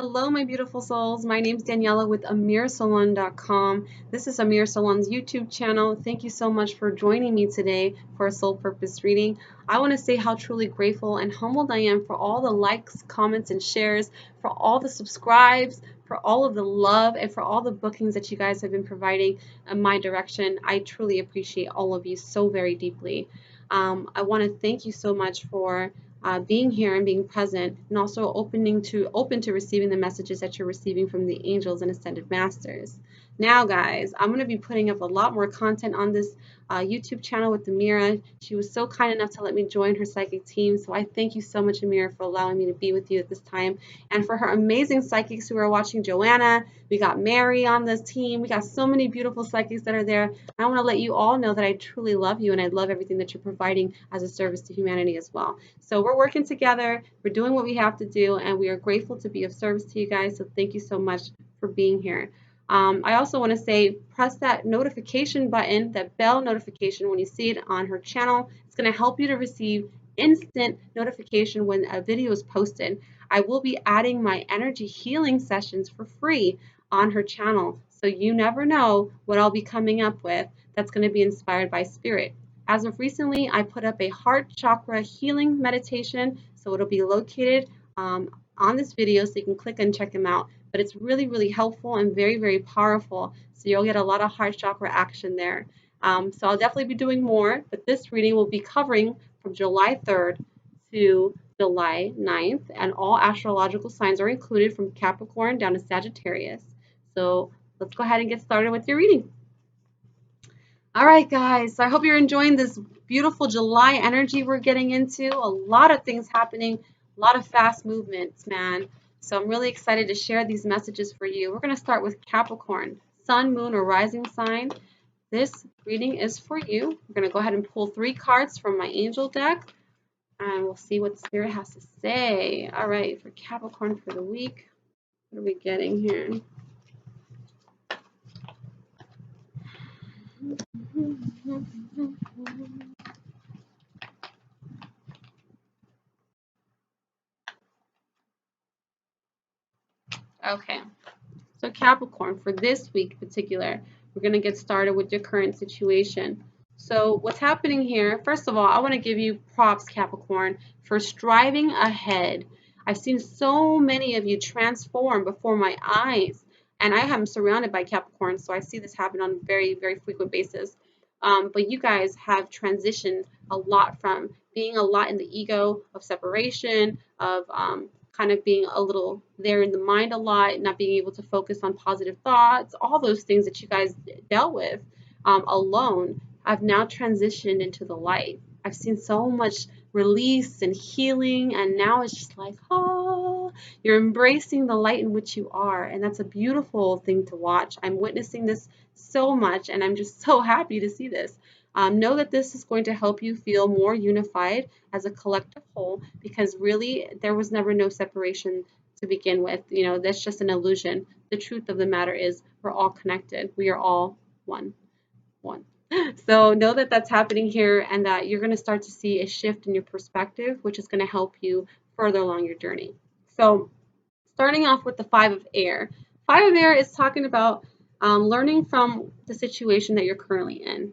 Hello, my beautiful souls. My name is Daniella with AmiraCelon.com. This is Amira Celon's YouTube channel. Thank you so much for joining me today for a soul purpose reading. I want to say how truly grateful and humbled I am for all the likes, comments, and shares, for all the subscribes, for all of the love, and for all the bookings that you guys have been providing in my direction. I truly appreciate all of you so very deeply. I want to thank you so much for being here and being present, and also open to receiving the messages that you're receiving from the angels and ascended masters. Now, guys, I'm going to be putting up a lot more content on this YouTube channel with Amira. She was so kind enough to let me join her psychic team, so I thank you so much, Amira, for allowing me to be with you at this time, and for her amazing psychics who are watching. Joanna, we got Mary on this team. We got so many beautiful psychics that are there. I want to let you all know that I truly love you, and I love everything that you're providing as a service to humanity as well. So we're working together, we're doing what we have to do, and we are grateful to be of service to you guys. So thank you so much for being here. I also want to say, press that notification button, that bell notification when you see it on her channel. It's going to help you to receive instant notification when a video is posted. I will be adding my energy healing sessions for free on her channel. So you never know what I'll be coming up with that's going to be inspired by spirit. As of recently, I put up a heart chakra healing meditation, so it'll be located on this video, so you can click and check them out. But it's really, really helpful and very, very powerful, so you'll get a lot of heart chakra action there. So I'll definitely be doing more, but this reading will be covering from July 3rd to July 9th, and all astrological signs are included from Capricorn down to Sagittarius. So let's go ahead and get started with your reading. All right, guys, so I hope you're enjoying this beautiful July energy we're getting into. A lot of things happening, a lot of fast movements, man. So I'm really excited to share these messages for you. We're going to start with Capricorn, sun, moon, or rising sign. This reading is for you. We're going to go ahead and pull 3 cards from my angel deck, and we'll see what the spirit has to say. All right, for Capricorn for the week, what are we getting here? Okay, so Capricorn, for this week in particular, we're going to get started with your current situation. So what's happening here, first of all, I want to give you props, Capricorn, for striving ahead. I've seen so many of you transform before my eyes, and I am surrounded by Capricorn, so I see this happen on a very, very frequent basis. But you guys have transitioned a lot from being a lot in the ego of separation, of kind of being a little there in the mind a lot, not being able to focus on positive thoughts, all those things that you guys dealt with alone. I've now transitioned into the light. I've seen so much release and healing, and now it's just like, oh, you're embracing the light in which you are, and that's a beautiful thing to watch. I'm witnessing this so much, and I'm just so happy to see this. Know that this is going to help you feel more unified as a collective whole, because really there was never no separation to begin with. You know, that's just an illusion. The truth of the matter is we're all connected. We are all one. So know that that's happening here, and that you're going to start to see a shift in your perspective, which is going to help you further along your journey. So starting off with the 5 of air. 5 of air is talking about learning from the situation that you're currently in.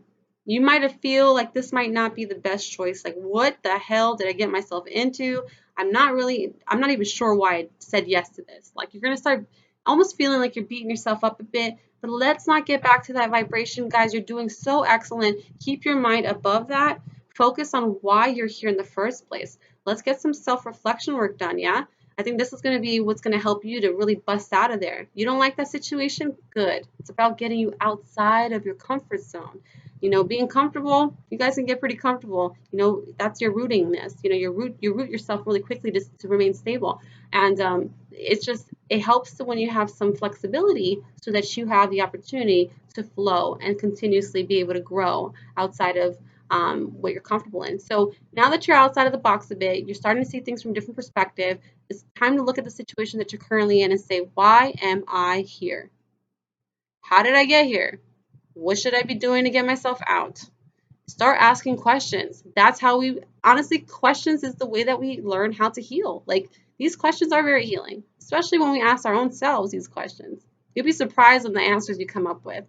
You might feel like this might not be the best choice. Like, what the hell did I get myself into? I'm not even sure why I said yes to this. Like, you're going to start almost feeling like you're beating yourself up a bit. But let's not get back to that vibration, guys. You're doing so excellent. Keep your mind above that. Focus on why you're here in the first place. Let's get some self-reflection work done, yeah? I think this is going to be what's going to help you to really bust out of there. You don't like that situation? Good. It's about getting you outside of your comfort zone. You know, being comfortable, you guys can get pretty comfortable. You know, that's your rootingness. You know, you root yourself really quickly to remain stable. And it helps when you have some flexibility, so that you have the opportunity to flow and continuously be able to grow outside of what you're comfortable in. So now that you're outside of the box a bit, you're starting to see things from a different perspective. It's time to look at the situation that you're currently in and say, why am I here? How did I get here? What should I be doing to get myself out? Start asking questions. That's how honestly, questions is the way that we learn how to heal. Like, these questions are very healing. especially when we ask our own selves these questions. You'll be surprised on the answers you come up with.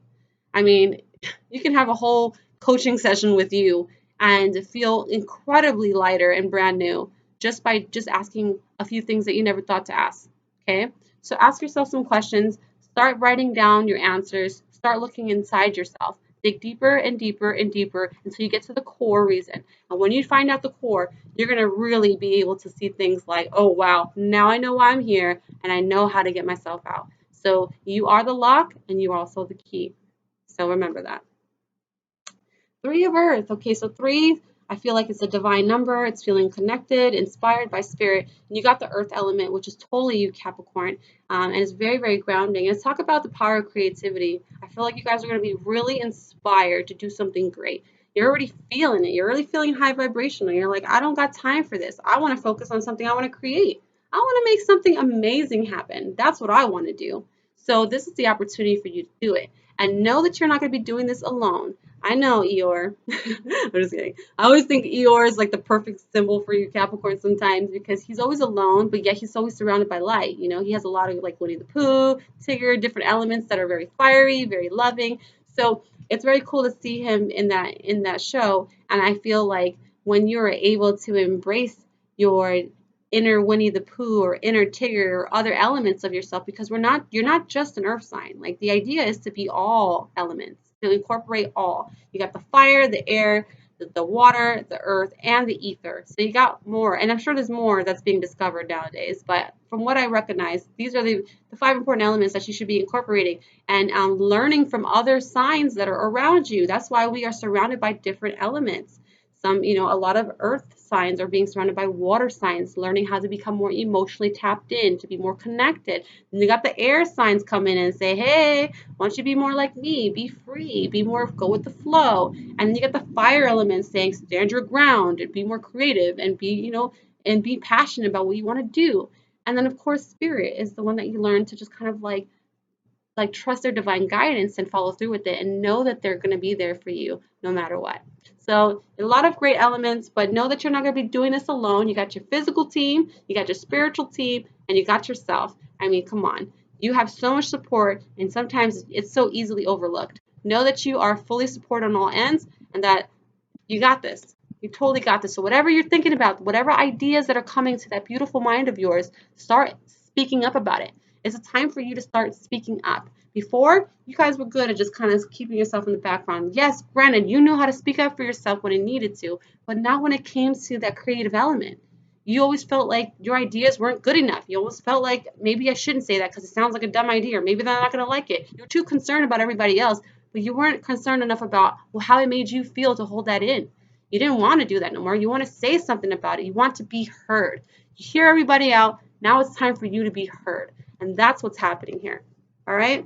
I mean, you can have a whole coaching session with you and feel incredibly lighter and brand new just by just asking a few things that you never thought to ask. Okay? So ask yourself some questions, start writing down your answers, start looking inside yourself. Dig deeper and deeper and deeper until you get to the core reason. And when you find out the core, you're going to really be able to see things like, oh, wow, now I know why I'm here and I know how to get myself out. So you are the lock and you are also the key. So remember that. Three of Earth. Okay, so three, I feel like it's a divine number. It's feeling connected, inspired by spirit. And you got the Earth element, which is totally you, Capricorn, and it's very, very grounding. And let's talk about the power of creativity. I feel like you guys are going to be really inspired to do something great. You're already feeling it. You're already feeling high vibrational. You're like, I don't got time for this. I want to focus on something I want to create. I want to make something amazing happen. That's what I want to do. So this is the opportunity for you to do it. And know that you're not going to be doing this alone. I know Eeyore. I'm just kidding. I always think Eeyore is like the perfect symbol for you Capricorn sometimes because he's always alone, but yet he's always surrounded by light. You know, he has a lot of like Winnie the Pooh, Tigger, different elements that are very fiery, very loving. So it's very cool to see him in that show. And I feel like when you're able to embrace your inner Winnie the Pooh or inner Tigger or other elements of yourself, because you're not just an earth sign. Like the idea is to be all elements, to incorporate all. You got the fire, the air, the water, the earth, and the ether. So you got more, and I'm sure there's more that's being discovered nowadays. But from what I recognize, these are the five important elements that you should be incorporating and learning from other signs that are around you. That's why we are surrounded by different elements. Some, a lot of earth signs are being surrounded by water signs, learning how to become more emotionally tapped in, to be more connected. And you got the air signs come in and say, hey, why don't you be more like me? Be free, be more, go with the flow. And you get the fire elements saying, stand your ground and be more creative and and be passionate about what you want to do. And then, of course, spirit is the one that you learn to just kind of like trust their divine guidance and follow through with it and know that they're going to be there for you no matter what. So a lot of great elements, but know that you're not going to be doing this alone. You got your physical team, you got your spiritual team, and you got yourself. I mean, come on. You have so much support, and sometimes it's so easily overlooked. Know that you are fully supported on all ends and that you got this. You totally got this. So whatever you're thinking about, whatever ideas that are coming to that beautiful mind of yours, start speaking up about it. It's a time for you to start speaking up. Before, you guys were good at just kind of keeping yourself in the background. Yes, granted, you knew how to speak up for yourself when it needed to, but not when it came to that creative element. You always felt like your ideas weren't good enough. You always felt like maybe I shouldn't say that because it sounds like a dumb idea, or maybe they're not going to like it. You're too concerned about everybody else, but you weren't concerned enough about how it made you feel to hold that in. You didn't want to do that no more. You want to say something about it. You want to be heard. You hear everybody out. Now it's time for you to be heard. And that's what's happening here. All right?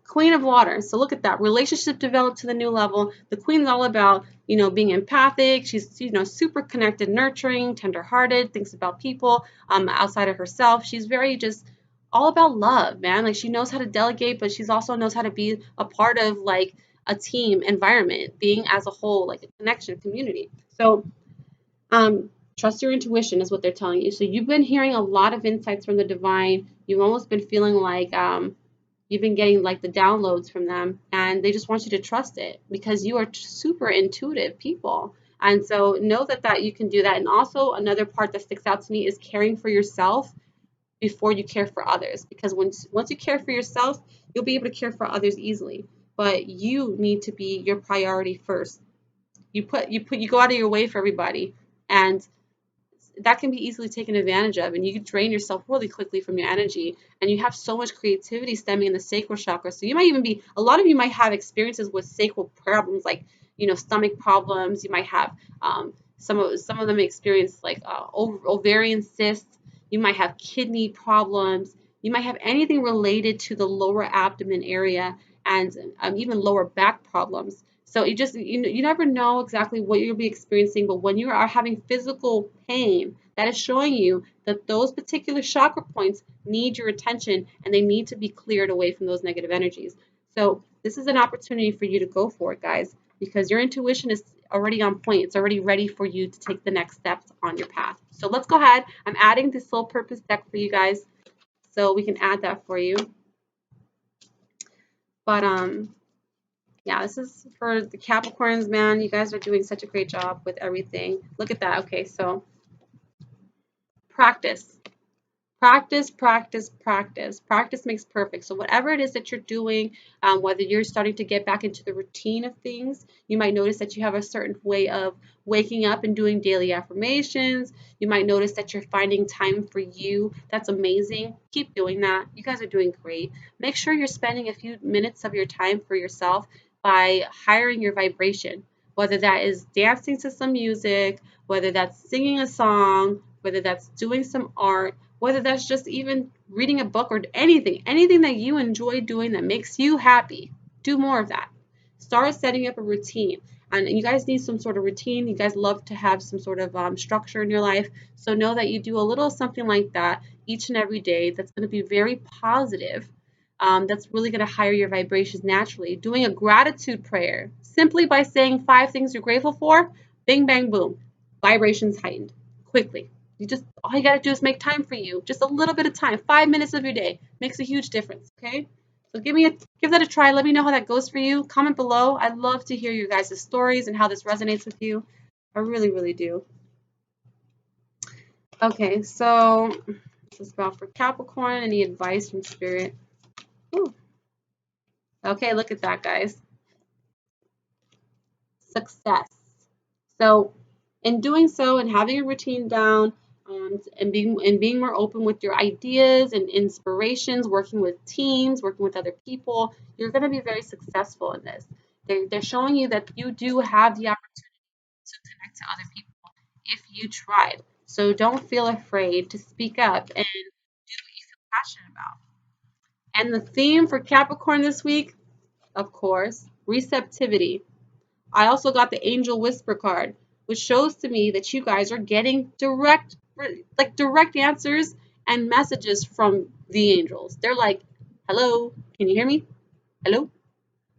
Queen of Water. So look at that. Relationship developed to the new level. The Queen's all about, being empathic. She's, super connected, nurturing, tender-hearted, thinks about people outside of herself. She's very just all about love, man. Like she knows how to delegate, but she's also knows how to be a part of like a team environment, being as a whole, like a connection community. So trust your intuition is what they're telling you. So you've been hearing a lot of insights from the divine. You've almost been feeling like you've been getting like the downloads from them, and they just want you to trust it because you are super intuitive people. And so know that you can do that. And also another part that sticks out to me is caring for yourself before you care for others, because once you care for yourself, you'll be able to care for others easily. But you need to be your priority first. You go out of your way for everybody, and that can be easily taken advantage of, and you can drain yourself really quickly from your energy, and you have so much creativity stemming in the sacral chakra. So you might even be, a lot of you might have experiences with sacral problems, like stomach problems. You might have some of them experience like ovarian cysts. You might have kidney problems. You might have anything related to the lower abdomen area, and even lower back problems. So you never know exactly what you'll be experiencing, but when you are having physical pain, that is showing you that those particular chakra points need your attention and they need to be cleared away from those negative energies. So this is an opportunity for you to go for it, guys, because your intuition is already on point. It's already ready for you to take the next steps on your path. So let's go ahead. I'm adding this soul purpose deck for you guys. So we can add that for you. But yeah, this is for the Capricorns, man. You guys are doing such a great job with everything. Look at that. Okay, so practice. Practice, practice, practice. Practice makes perfect. So whatever it is that you're doing, whether you're starting to get back into the routine of things, you might notice that you have a certain way of waking up and doing daily affirmations. You might notice that you're finding time for you. That's amazing. Keep doing that. You guys are doing great. Make sure you're spending a few minutes of your time for yourself by hiring your vibration, whether that is dancing to some music, whether that's singing a song, whether that's doing some art, whether that's just even reading a book or anything that you enjoy doing that makes you happy. Do more of that. Start setting up a routine. And you guys need some sort of routine. You guys love to have some sort of structure in your life. So know that you do a little something like that each and every day that's going to be very positive. That's really going to higher your vibrations naturally. Doing a gratitude prayer simply by saying 5 things you're grateful for, bing, bang, boom, vibrations heightened quickly. You just all you gotta do is make time for you. Just a little bit of time, 5 minutes of your day makes a huge difference. Okay, so give that a try. Let me know how that goes for you. Comment below. I'd love to hear you guys' stories and how this resonates with you. I really, really do. Okay, so this is about for Capricorn. Any advice from Spirit? Ooh. Okay, look at that, guys. Success. So in doing so and having a routine down, and being more open with your ideas and inspirations, working with teams, working with other people, you're going to be very successful in this. They're showing you that you do have the opportunity to connect to other people if you tried. So don't feel afraid to speak up and do what you feel passionate about. And the theme for Capricorn this week, of course, receptivity. I also got the Angel Whisper card, which shows to me that you guys are getting direct answers and messages from the angels. They're like, "Hello, can you hear me? Hello?"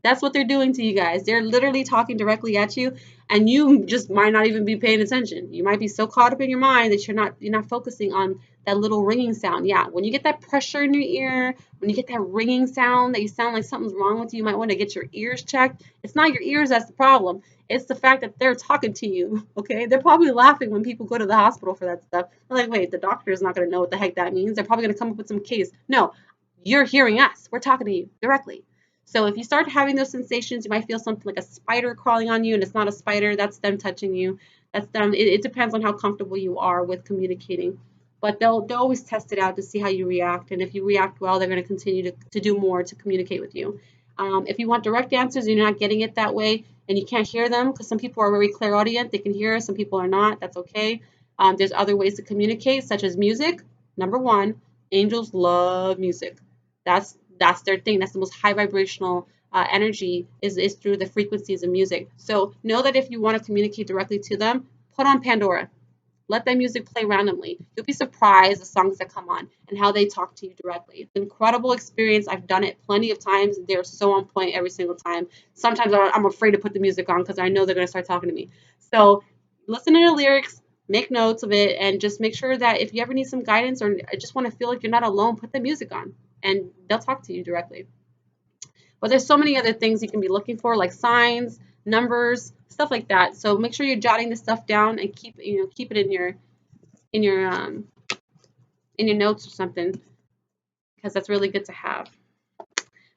That's what they're doing to you guys. They're literally talking directly at you, and you just might not even be paying attention. You might be so caught up in your mind that you're not focusing on that little ringing sound. Yeah, when you get that pressure in your ear, when you get that ringing sound that you sound like something's wrong with you, you might want to get your ears checked. It's not your ears that's the problem. It's the fact that they're talking to you. Okay, they're probably laughing when people go to the hospital for that stuff. They're like, wait, the doctor is not going to know what the heck that means. They're probably going to come up with some case. No, you're hearing us. We're talking to you directly. So if you start having those sensations, you might feel something like a spider crawling on you, and it's not a spider, that's them touching you. That's them. It depends on how comfortable you are with communicating. But they'll always test it out to see how you react. And if you react well, they're going to continue to do more to communicate with you. If you want direct answers and you're not getting it that way and you can't hear them, because some people are very clairaudient, they can hear, some people are not, that's okay. There's other ways to communicate, such as music. Number one, angels love music. That's their thing. That's the most high vibrational energy is through the frequencies of music. So know that if you want to communicate directly to them, put on Pandora. Let that music play randomly. You'll be surprised the songs that come on and how they talk to you directly. It's an incredible experience. I've done it plenty of times. They're so on point every single time. Sometimes I'm afraid to put the music on because I know they're going to start talking to me. So listen to the lyrics, make notes of it, and just make sure that if you ever need some guidance or just want to feel like you're not alone, put the music on and they'll talk to you directly. But there's so many other things you can be looking for, like signs, numbers, stuff like that. So make sure you're jotting this stuff down and keep it in your um in your notes or something, because that's really good to have.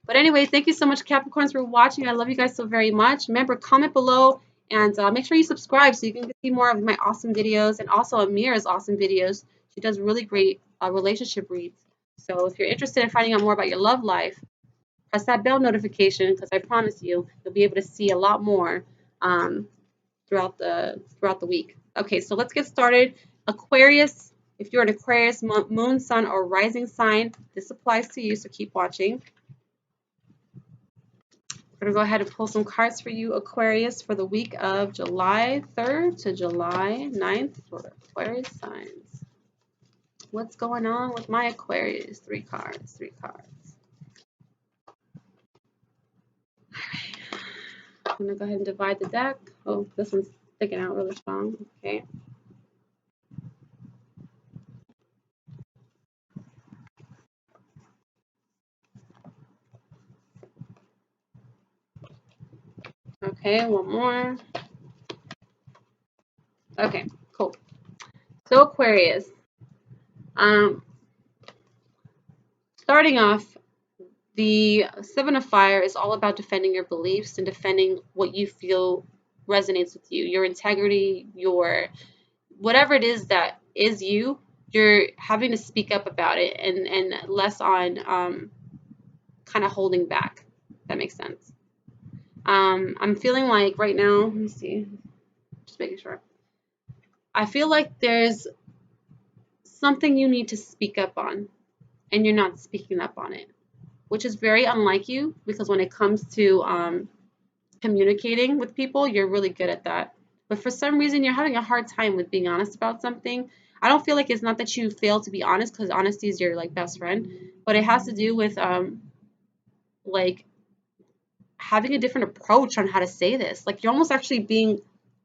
But anyway, thank you so much, Capricorns, for watching. I love you guys so very much. Remember, comment below and make sure you subscribe so you can see more of my awesome videos and also Amira's awesome videos. She does really great relationship reads. So if you're interested in finding out more about your love life, press that bell notification because I promise you'll be able to see a lot more throughout the week. Okay, so let's get started. Aquarius, if you're an Aquarius moon, sun, or rising sign, this applies to you, so keep watching. We're going to go ahead and pull some cards for you, Aquarius, for the week of July 3rd to July 9th for Aquarius signs. What's going on with my Aquarius? 3 cards, 3 cards. I'm going to go ahead and divide the deck. Oh, this one's sticking out really strong. Okay. Okay, one more. Okay, cool. So Aquarius, um, starting off, the Seven of Fire is all about defending your beliefs and defending what you feel resonates with you, your integrity, your whatever it is that is you. You're having to speak up about it and less on kind of holding back. If that makes sense. I'm feeling like right now. Let me see. Just making sure. I feel like there's something you need to speak up on, and you're not speaking up on it, which is very unlike you because when it comes to communicating with people, you're really good at that. But for some reason, you're having a hard time with being honest about something. I don't feel like it's not that you fail to be honest because honesty is your like best friend, but it has to do with like having a different approach on how to say this. Like you're almost actually being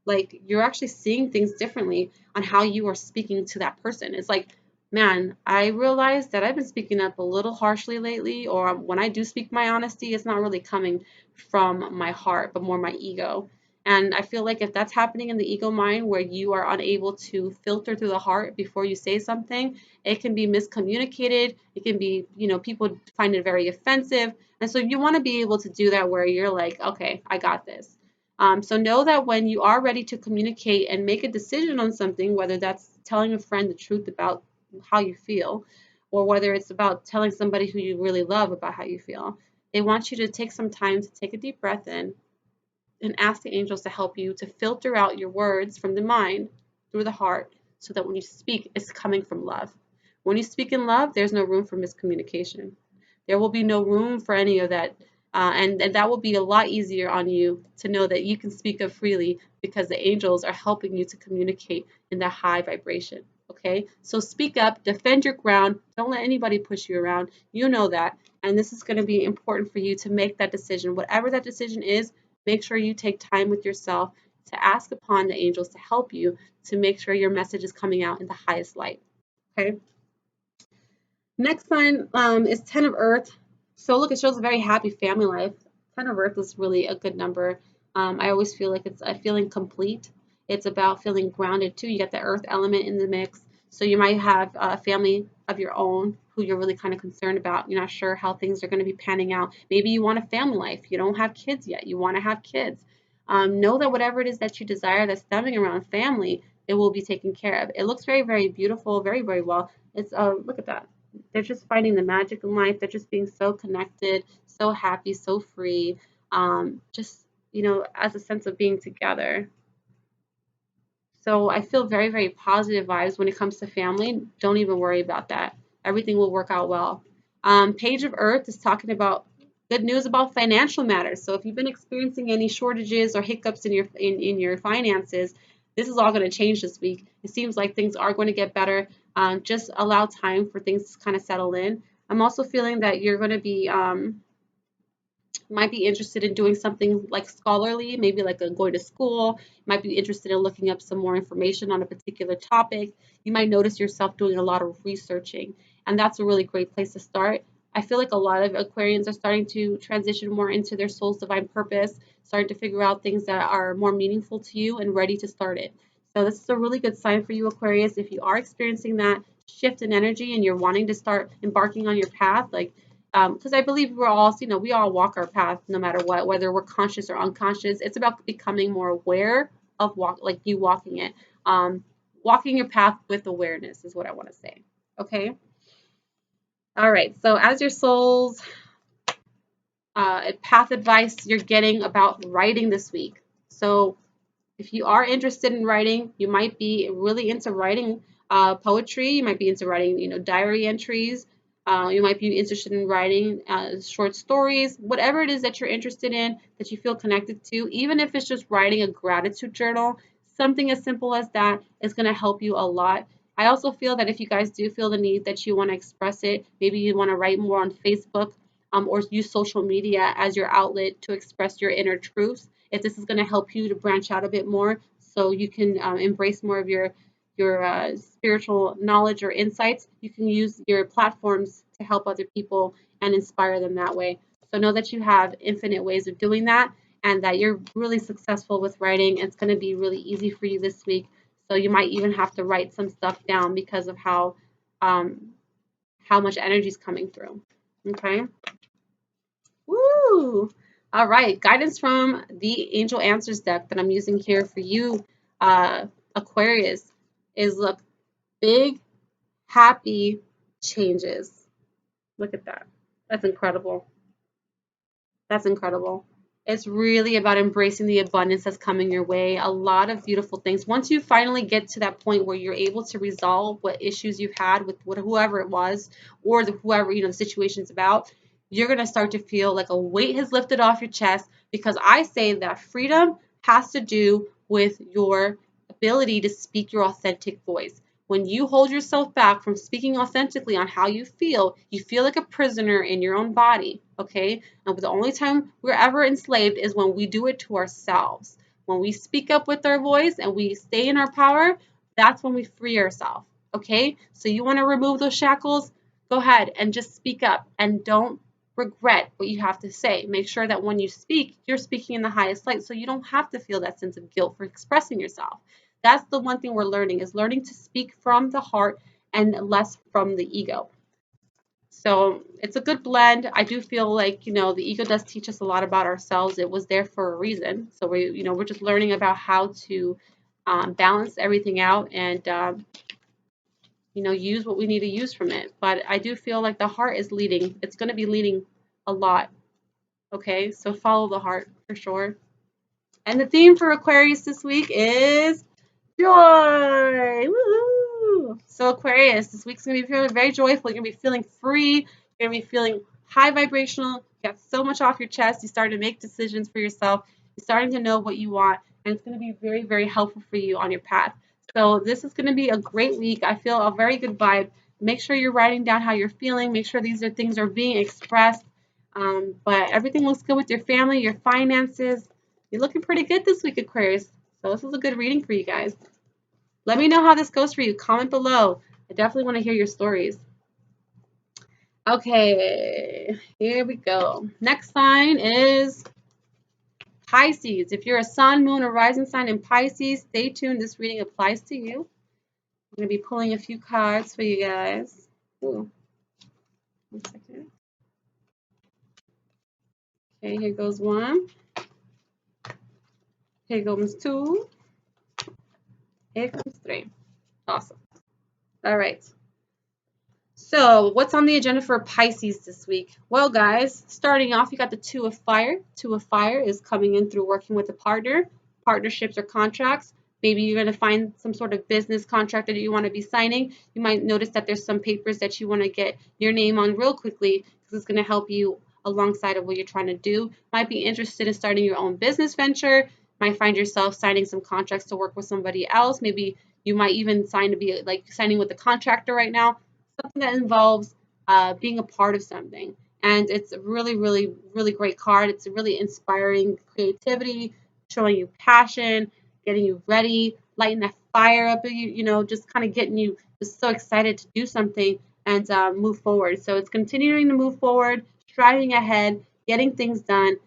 like you're actually seeing things differently on how you are speaking to that person. It's like, man, I realized that I've been speaking up a little harshly lately, or when I do speak my honesty, it's not really coming from my heart, but more my ego. And I feel like if that's happening in the ego mind where you are unable to filter through the heart before you say something, it can be miscommunicated. It can be, people find it very offensive. And so you want to be able to do that where you're like, okay, I got this. So know that when you are ready to communicate and make a decision on something, whether that's telling a friend the truth about how you feel, or whether it's about telling somebody who you really love about how you feel, they want you to take some time to take a deep breath in and ask the angels to help you to filter out your words from the mind through the heart so that when you speak, it's coming from love. When you speak in love, there's no room for miscommunication. There will be no room for any of that. And that will be a lot easier on you to know that you can speak up freely because the angels are helping you to communicate in that high vibration. Okay, so speak up, defend your ground, don't let anybody push you around. You know that. And this is going to be important for you to make that decision. Whatever that decision is, make sure you take time with yourself to ask upon the angels to help you to make sure your message is coming out in the highest light. Okay. Next sign is 10 of Earth. So look, it shows a very happy family life. 10 of Earth is really a good number. I always feel like it's a feeling complete. It's about feeling grounded too. You got the Earth element in the mix. So you might have a family of your own who you're really kind of concerned about. You're not sure how things are going to be panning out. Maybe you want a family life. You don't have kids yet. You want to have kids. Know that whatever it is that you desire that's stemming around family, it will be taken care of. It looks very, very beautiful, very, very well. It's look at that. They're just finding the magic in life. They're just being so connected, so happy, so free. Just, as a sense of being together. So I feel very, very positive vibes when it comes to family. Don't even worry about that. Everything will work out well. Page of Earth is talking about good news about financial matters. So if you've been experiencing any shortages or hiccups in your finances, this is all going to change this week. It seems like things are going to get better. Just allow time for things to kind of settle in. I'm also feeling that you're going to be might be interested in doing something like scholarly, maybe like going to school. You might be interested in looking up some more information on a particular topic. You might notice yourself doing a lot of researching, and that's a really great place to start. I feel like a lot of Aquarians are starting to transition more into their soul's divine purpose, starting to figure out things that are more meaningful to you and ready to start it. So this is a really good sign for you, Aquarius. If you are experiencing that shift in energy and you're wanting to start embarking on your path, like because I believe we're all, we all walk our path no matter what, whether we're conscious or unconscious. It's about becoming more aware of like you walking it. Walking your path with awareness is what I want to say. Okay. All right. So as your soul's path advice you're getting about writing this week. So if you are interested in writing, you might be really into writing poetry. You might be into writing, diary entries. You might be interested in writing short stories, whatever it is that you're interested in, that you feel connected to, even if it's just writing a gratitude journal, something as simple as that is going to help you a lot. I also feel that if you guys do feel the need that you want to express it, maybe you want to write more on Facebook or use social media as your outlet to express your inner truths. If this is going to help you to branch out a bit more so you can embrace more of your spiritual knowledge or insights, you can use your platforms to help other people and inspire them that way. So know that you have infinite ways of doing that. and that you're really successful with writing. It's going to be really easy for you this week. So you might even have to write some stuff down because of um, how much energy is coming through. Okay. Woo! All right. Guidance from the Angel Answers deck that I'm using here for you, uh, Aquarius, is look, big, happy changes. Look at that. That's incredible. That's incredible. It's really about embracing the abundance that's coming your way. A lot of beautiful things. Once you finally get to that point where you're able to resolve what issues you've had with whoever it was, or whoever the situation's about, you're gonna start to feel like a weight has lifted off your chest. Because I say that freedom has to do with your ability to speak your authentic voice. When you hold yourself back from speaking authentically on how you feel like a prisoner in your own body, okay? And the only time we're ever enslaved is when we do it to ourselves. When we speak up with our voice and we stay in our power, that's when we free ourselves, okay? So you want to remove those shackles? Go ahead and just speak up and don't regret what you have to say. Make sure that when you speak, you're speaking in the highest light so you don't have to feel that sense of guilt for expressing yourself. That's the one thing we're learning, is learning to speak from the heart and less from the ego. So it's a good blend. I do feel like, the ego does teach us a lot about ourselves. It was there for a reason. So we're just learning about how to balance everything out and, use what we need to use from it. But I do feel like the heart is leading. It's going to be leading a lot. Okay, so follow the heart for sure. And the theme for Aquarius this week is joy. Woohoo! So Aquarius, this week's gonna be feeling very joyful. You're gonna be feeling free. You're gonna be feeling high vibrational. You got so much off your chest. You started to make decisions for yourself. You're starting to know what you want, and it's gonna be very, very helpful for you on your path. So this is gonna be a great week. I feel a very good vibe. Make sure you're writing down how you're feeling. Make sure these things are being expressed. But everything looks good with your family, your finances. You're looking pretty good this week, Aquarius. So this is a good reading for you guys. Let me know how this goes for you. Comment below. I definitely want to hear your stories. Okay, here we go. Next sign is Pisces. If you're a sun, moon, or rising sign in Pisces, stay tuned. This reading applies to you. I'm going to be pulling a few cards for you guys. Ooh. 1 second. Okay, here goes one. Here comes two. Here comes three. Awesome. All right. So what's on the agenda for Pisces this week? Well, guys, starting off, you got the Two of Fire. Two of Fire is coming in through working with a partner, partnerships or contracts. Maybe you're going to find some sort of business contract that you want to be signing. You might notice that there's some papers that you want to get your name on real quickly because it's going to help you alongside of what you're trying to do. Might be interested in starting your own business venture. Might find yourself signing some contracts to work with somebody else. Maybe you might even sign to be like signing with a contractor right now, something that involves being a part of something. And it's a really, really, really great card. It's really inspiring creativity, showing you passion, getting you ready, lighting that fire up, just kind of getting you just so excited to do something and move forward. So it's continuing to move forward, striving ahead, getting things done.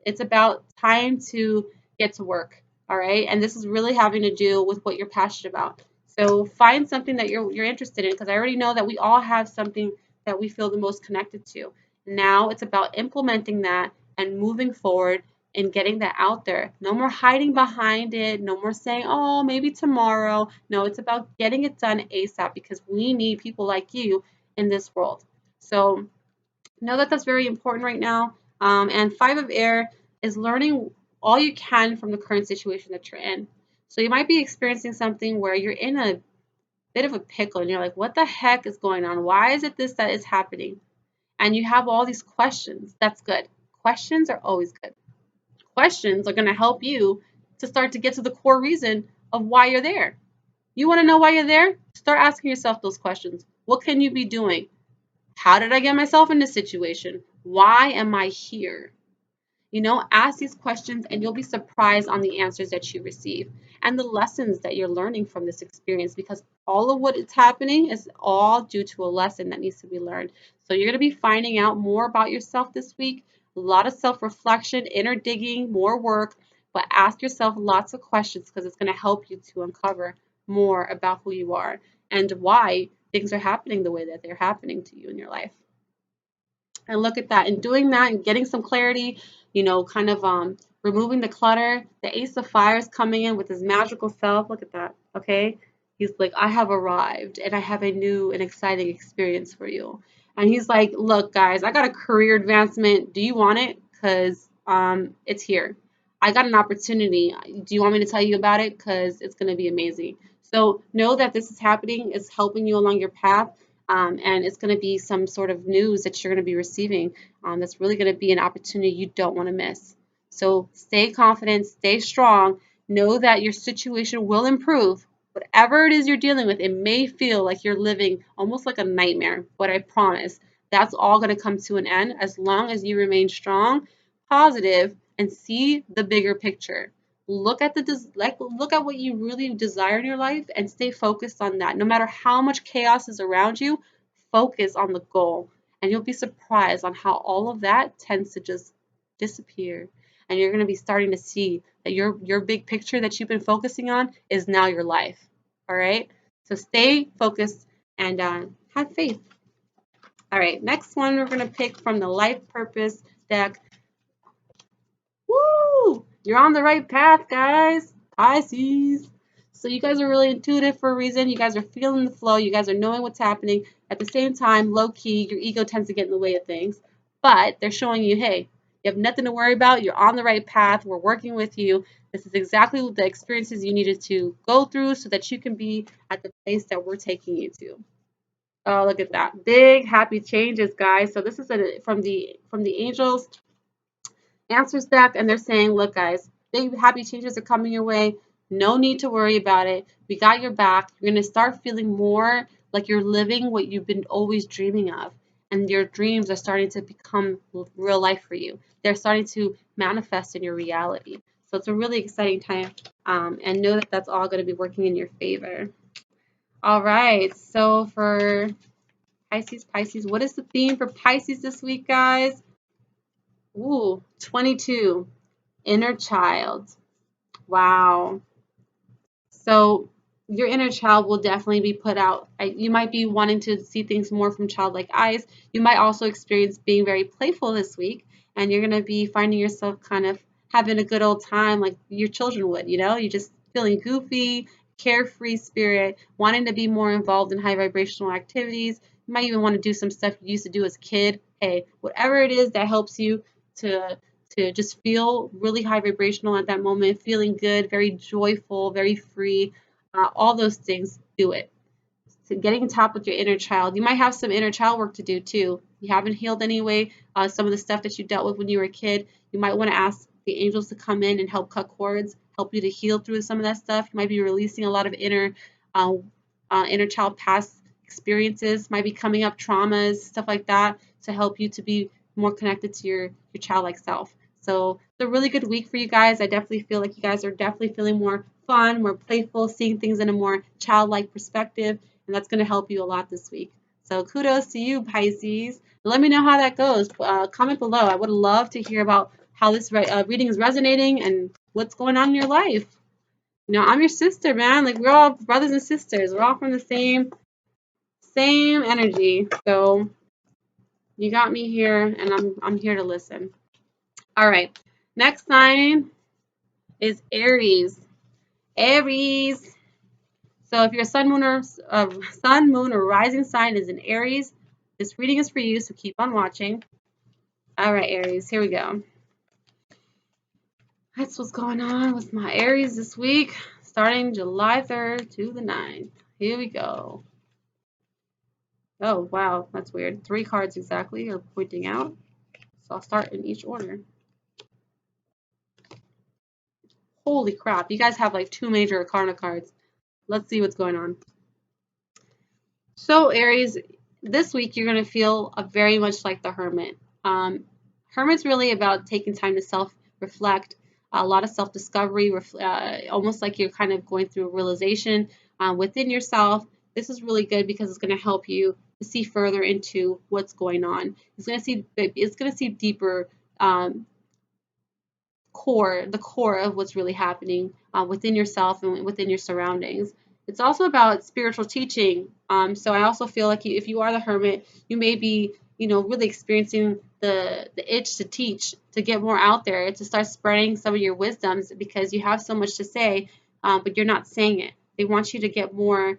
It's about time to get to work. All right. And this is really having to do with what you're passionate about. So find something that you're interested in, because I already know that we all have something that we feel the most connected to. Now it's about implementing that and moving forward and getting that out there. No more hiding behind it. No more saying, oh, maybe tomorrow. No, it's about getting it done ASAP, because we need people like you in this world. So know that that's very important right now. And Five of Air is learning all you can from the current situation that you're in. So you might be experiencing something where you're in a bit of a pickle and you're like, what the heck is going on? Why is it this that is happening? And you have all these questions. That's good. Questions are always good. Questions are going to help you to start to get to the core reason of why you're there. You want to know why you're there? Start asking yourself those questions. What can you be doing? How did I get myself in this situation? Why am I here? Ask these questions and you'll be surprised on the answers that you receive and the lessons that you're learning from this experience, because all of what is happening is all due to a lesson that needs to be learned. So you're going to be finding out more about yourself this week. A lot of self-reflection, inner digging, more work, but ask yourself lots of questions because it's going to help you to uncover more about who you are and why things are happening the way that they're happening to you in your life. And look at that. And doing that and getting some clarity, kind of removing the clutter. The Ace of Fire is coming in with his magical self. Look at that. Okay. He's like, I have arrived and I have a new and exciting experience for you. And he's like, look, guys, I got a career advancement. Do you want it? Because it's here. I got an opportunity. Do you want me to tell you about it? Because it's going to be amazing. So know that this is happening. It's helping you along your path. And it's going to be some sort of news that you're going to be receiving that's really going to be an opportunity you don't want to miss. So stay confident, stay strong, know that your situation will improve. Whatever it is you're dealing with, it may feel like you're living almost like a nightmare, but I promise that's all going to come to an end as long as you remain strong, positive, and see the bigger picture. Look at look at what you really desire in your life and stay focused on that. No matter how much chaos is around you, focus on the goal, and you'll be surprised on how all of that tends to just disappear. And you're going to be starting to see that your big picture that you've been focusing on is now your life. All right? So stay focused and have faith. All right, next one we're going to pick from the Life Purpose deck. Woo! You're on the right path, guys. Pisces. So you guys are really intuitive for a reason. You guys are feeling the flow. You guys are knowing what's happening. At the same time, low key, your ego tends to get in the way of things. But they're showing you, hey, you have nothing to worry about. You're on the right path. We're working with you. This is exactly the experiences you needed to go through so that you can be at the place that we're taking you to. Oh, look at that. Big happy changes, guys. So this is from the angels answers deck, and they're saying, look, guys, big happy changes are coming your way. No need to worry about it. We got your back. You're going to start feeling more like you're living what you've been always dreaming of. And your dreams are starting to become real life for you. They're starting to manifest in your reality. So it's a really exciting time. And know that that's all going to be working in your favor. All right. So for Pisces, what is the theme for Pisces this week, guys? Ooh, 22. Inner child. Wow. So your inner child will definitely be put out. You might be wanting to see things more from childlike eyes. You might also experience being very playful this week, and you're going to be finding yourself kind of having a good old time like your children would, You're just feeling goofy, carefree spirit, wanting to be more involved in high vibrational activities. You might even want to do some stuff you used to do as a kid. Hey, whatever it is that helps you to just feel really high vibrational at that moment, feeling good, very joyful, very free, all those things, do it. So getting in top with your inner child. You might have some inner child work to do too. You haven't healed anyway. Some of the stuff that you dealt with when you were a kid, you might want to ask the angels to come in and help cut cords, help you to heal through some of that stuff. You might be releasing a lot of uh, inner child past experiences, might be coming up traumas, stuff like that, to help you to be more connected to your childlike self. So it's a really good week for you guys. I definitely feel like you guys are definitely feeling more fun, more playful, seeing things in a more childlike perspective, and that's going to help you a lot this week. So kudos to you, Pisces. Let me know how that goes. Comment below. I would love to hear about how this reading is resonating and what's going on in your life. I'm your sister, man. Like, we're all brothers and sisters. We're all from the same energy. So you got me here, and I'm here to listen. All right. Next sign is Aries. Aries. So if your sun, moon, or rising sign is in Aries, this reading is for you. So keep on watching. All right, Aries. Here we go. That's what's going on with my Aries this week, starting July 3rd to the 9th. Here we go. Oh, wow. That's weird. 3 cards exactly are pointing out. So I'll start in each order. Holy crap. You guys have like 2 major arcana cards. Let's see what's going on. So Aries, this week you're going to feel very much like the Hermit. Hermit's really about taking time to self-reflect, a lot of self-discovery, almost like you're kind of going through a realization within yourself. This is really good because it's going to help you to see further into what's going on. It's going to see deeper um, the core of what's really happening within yourself and within your surroundings. It's also about spiritual teaching. So I also feel like if you are the hermit, you may be, really experiencing the itch to teach, to get more out there, to start spreading some of your wisdoms because you have so much to say, but you're not saying it. They want you to get more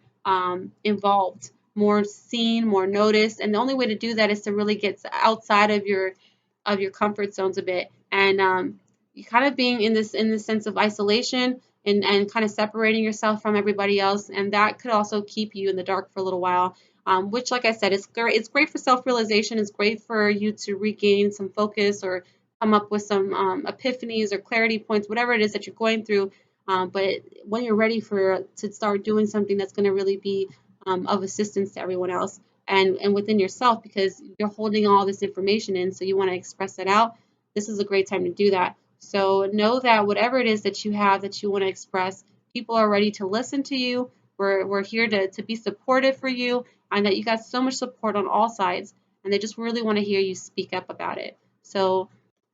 involved, more seen, more noticed, and the only way to do that is to really get outside of your comfort zones a bit and you kind of being in this sense of isolation and kind of separating yourself from everybody else, and that could also keep you in the dark for a little while. Which, like I said, it's great for self-realization. It's great for you to regain some focus or come up with some epiphanies or clarity points, whatever it is that you're going through. But when you're ready to start doing something that's going to really be of assistance to everyone else and within yourself, because you're holding all this information in, so you want to express it out. This is a great time to do that. So know that whatever it is that you have that you want to express, people are ready to listen to you. We're here to be supportive for you, and that you got so much support on all sides, and they just really want to hear you speak up about it. So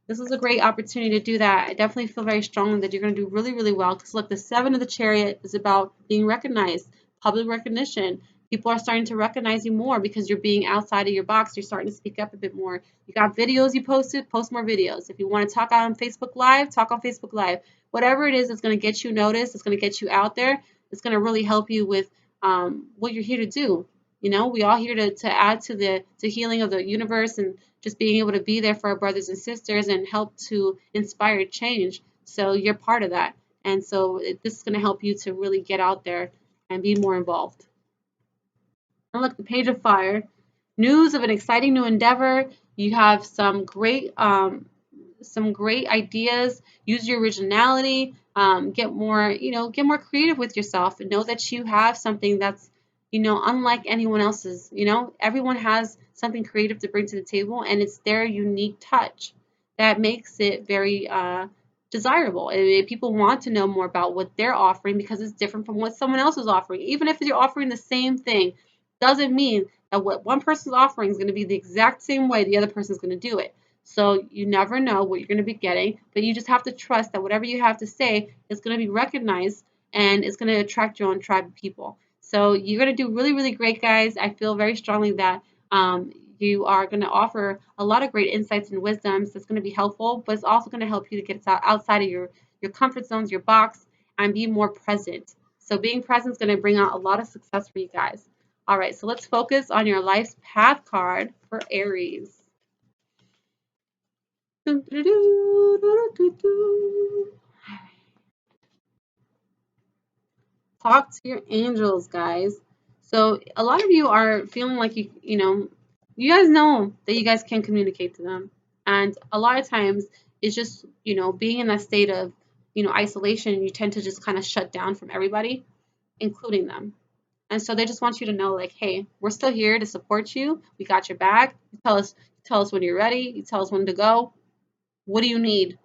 this is a great opportunity to do that. I definitely feel very strongly that you're going to do really, really well. Because look, the seven of the chariot is about being recognized, public recognition. People are starting to recognize you more because you're being outside of your box. You're starting to speak up a bit more. You got videos you posted, post more videos. If you want to talk on Facebook Live, talk on Facebook Live. Whatever it is that's going to get you noticed, it's going to get you out there. It's going to really help you with what you're here to do. We all here to add to the healing of the universe and just being able to be there for our brothers and sisters and help to inspire change. So you're part of that. And so this is going to help you to really get out there and be more involved. And look, the Page of Fire, news of an exciting new endeavor. You have some great ideas. Use your originality. Get more creative with yourself, and know that you have something that's, unlike anyone else's. Everyone has something creative to bring to the table, and it's their unique touch that makes it very desirable. And people want to know more about what they're offering because it's different from what someone else is offering. Even if you're offering the same thing, doesn't mean that what one person's offering is going to be the exact same way the other person is going to do it. So you never know what you're going to be getting, but you just have to trust that whatever you have to say is going to be recognized and it's going to attract your own tribe of people. So you're going to do really, really great, guys. I feel very strongly that you are going to offer a lot of great insights and wisdoms that's going to be helpful, but it's also going to help you to get outside of your comfort zones, your box, and be more present. So being present is going to bring out a lot of success for you guys. All right, so let's focus on your life's path card for Aries. Talk to your angels, guys. So a lot of you are feeling like you guys know that you guys can communicate to them. And a lot of times it's just, being in that state of, isolation, you tend to just kind of shut down from everybody, including them. And so they just want you to know, like, hey, we're still here to support you. We got your back. You tell us when you're ready. You tell us when to go. What do you need?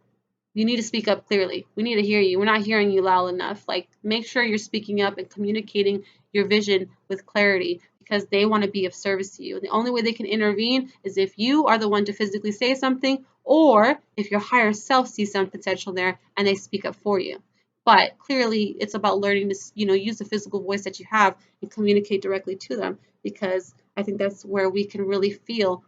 You need to speak up clearly. We need to hear you. We're not hearing you loud enough. Like, make sure you're speaking up and communicating your vision with clarity because they want to be of service to you. The only way they can intervene is if you are the one to physically say something or if your higher self sees some potential there and they speak up for you. But clearly, it's about learning to, use the physical voice that you have and communicate directly to them because I think that's where we can really feel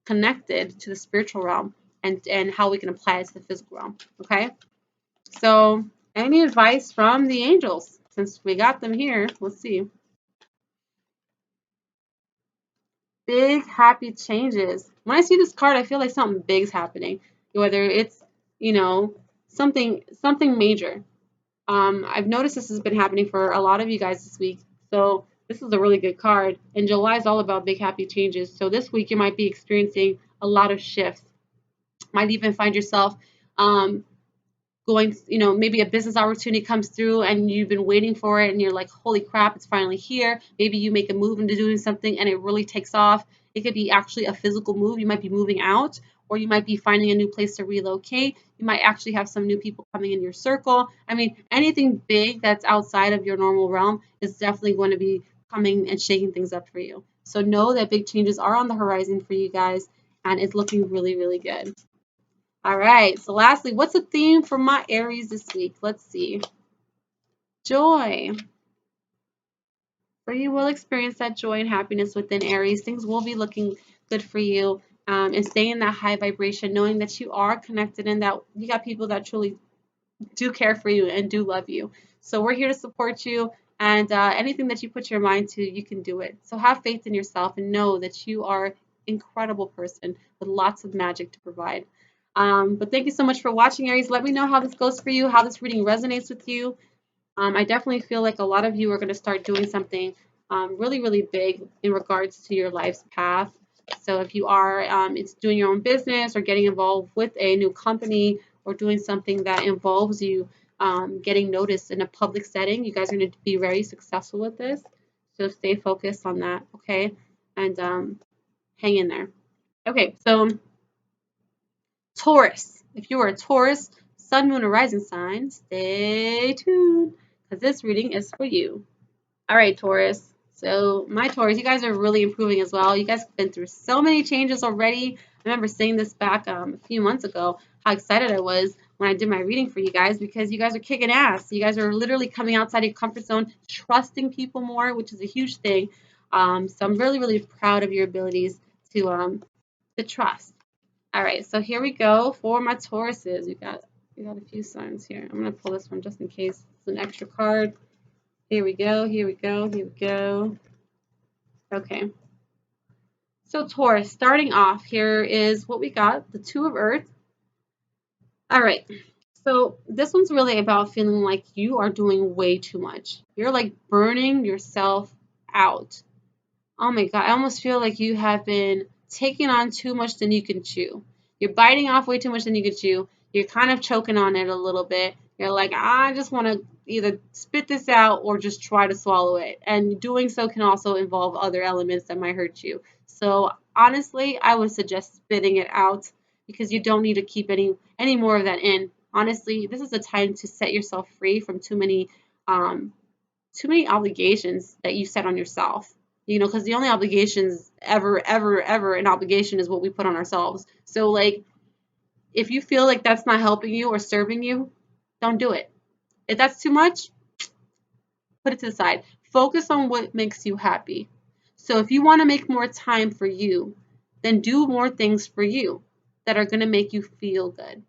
connected to the spiritual realm and how we can apply it to the physical realm. Okay, so any advice from the angels since we got them here? Let's see. Big happy changes. When I see this card, I feel like something big's happening, whether it's you know something major. I've noticed this has been happening for a lot of you guys this week, so this is a really good card. And July is all about big happy changes, so this week you might be experiencing a lot of shifts. Might even find yourself going, maybe a business opportunity comes through and you've been waiting for it and you're like, holy crap, it's finally here. Maybe you make a move into doing something and it really takes off. It could be actually a physical move. You might be moving out, or you might be finding a new place to relocate. You might actually have some new people coming in your circle. I mean, anything big that's outside of your normal realm is definitely going to be coming and shaking things up for you. So know that big changes are on the horizon for you guys, and it's looking really, really good. All right. So lastly, what's the theme for my Aries this week? Let's see. Joy. For you will experience that joy and happiness within Aries. Things will be looking good for you. And stay in that high vibration, knowing that you are connected and that you got people that truly do care for you and do love you. So we're here to support you. And anything that you put your mind to, you can do it. So have faith in yourself and know that you are an incredible person with lots of magic to provide. But thank you so much for watching, Aries. Let me know how this goes for you, how this reading resonates with you. I definitely feel like a lot of you are going to start doing something really, really big in regards to your life's path. So if you are it's doing your own business or getting involved with a new company or doing something that involves you getting noticed in a public setting, you guys are going to be very successful with this. So stay focused on that, okay? And hang in there. Okay, so Taurus. If you are a Taurus, Sun, Moon, or Rising sign, stay tuned because this reading is for you. All right, Taurus. So my Taurus, you guys are really improving as well. You guys have been through so many changes already. I remember saying this back a few months ago, how excited I was when I did my reading for you guys because you guys are kicking ass. You guys are literally coming outside your comfort zone, trusting people more, which is a huge thing. So I'm really, really proud of your abilities to trust. All right, so here we go for my Tauruses. We got a few signs here. I'm gonna pull this one just in case it's an extra card. Here we go, here we go, here we go. Okay. So Taurus, starting off, here is what we got, the Two of Earth. All right. So this one's really about feeling like you are doing way too much. You're like burning yourself out. Oh my God, I almost feel like you have been taking on too much than you can chew. You're biting off way too much than you can chew. You're kind of choking on it a little bit. You're like, I just want to either spit this out or just try to swallow it. And doing so can also involve other elements that might hurt you. So honestly, I would suggest spitting it out because you don't need to keep any more of that in. Honestly, this is a time to set yourself free from too many obligations that you set on yourself. You know, because the only obligations ever an obligation is what we put on ourselves. So like if you feel like that's not helping you or serving you, don't do it. If that's too much, put it to the side. Focus on what makes you happy. So if you want to make more time for you, then do more things for you that are going to make you feel good.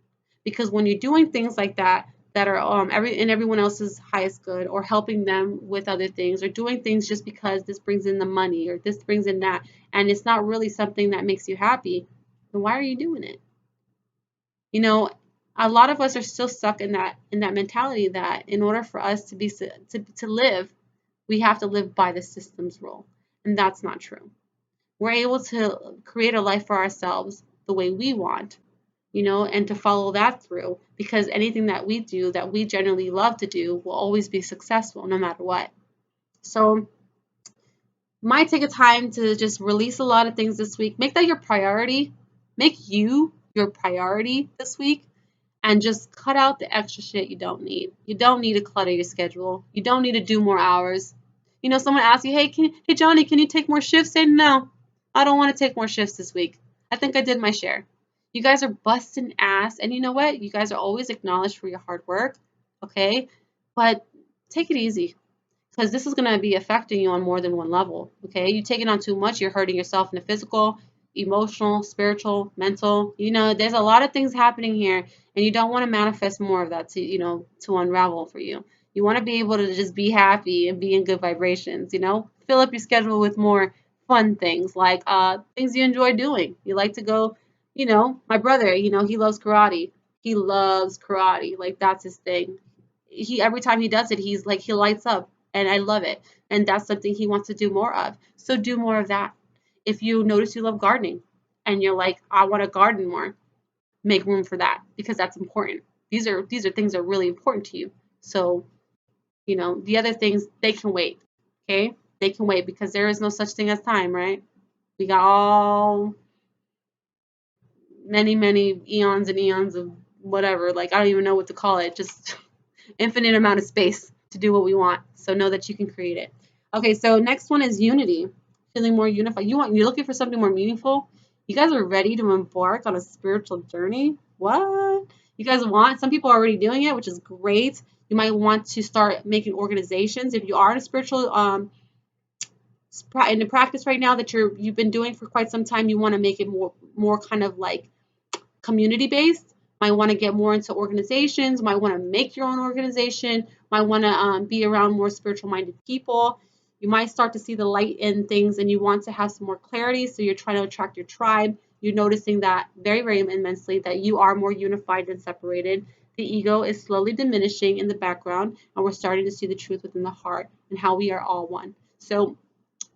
Because when you're doing things like that are everyone else's highest good, or helping them with other things, or doing things just because this brings in the money or this brings in that, and it's not really something that makes you happy, then why are you doing it? You know, a lot of us are still stuck in that mentality that in order for us to live, we have to live by the system's rule, and that's not true. We're able to create a life for ourselves the way we want, and to follow that through, because anything that we do that we generally love to do will always be successful no matter what. So might take a time to just release a lot of things this week. Make that your priority. Make you your priority this week, and just cut out the extra shit you don't need. You don't need to clutter your schedule. You don't need to do more hours. Someone asks you, hey Johnny, can you take more shifts? Say no. I don't want to take more shifts this week. I think I did my share. You guys are busting ass, and you know what? You guys are always acknowledged for your hard work, okay? But take it easy, because this is going to be affecting you on more than one level, okay? You take it on too much, you're hurting yourself in the physical, emotional, spiritual, mental. There's a lot of things happening here, and you don't want to manifest more of that to unravel for you. You want to be able to just be happy and be in good vibrations, fill up your schedule with more fun things, like things you enjoy doing. You like to go, my brother, he loves karate. He loves karate. Like, that's his thing. Every time he does it, he's like, he lights up, and I love it. And that's something he wants to do more of. So do more of that. If you notice you love gardening and you're like, I want to garden more, make room for that, because that's important. These are things that are really important to you. So, the other things, they can wait. Okay? They can wait, because there is no such thing as time, right? We got all many eons and eons of whatever. Like, I don't even know what to call it. Just infinite amount of space to do what we want. So know that you can create it. Okay, so next one is unity. Feeling more unified. You're looking for something more meaningful. You guys are ready to embark on a spiritual journey. what? You guys want, some people are already doing it, which is great. You might want to start making organizations. If you are in a spiritual in the practice right now that you've been doing for quite some time, you want to make it more kind of like community based. Might want to get more into organizations. Might want to make your own organization. Might want to be around more spiritual minded people. You might start to see the light in things, and you want to have some more clarity. So you're trying to attract your tribe. You're noticing that very, very immensely that you are more unified than separated. The ego is slowly diminishing in the background, and we're starting to see the truth within the heart and how we are all one. So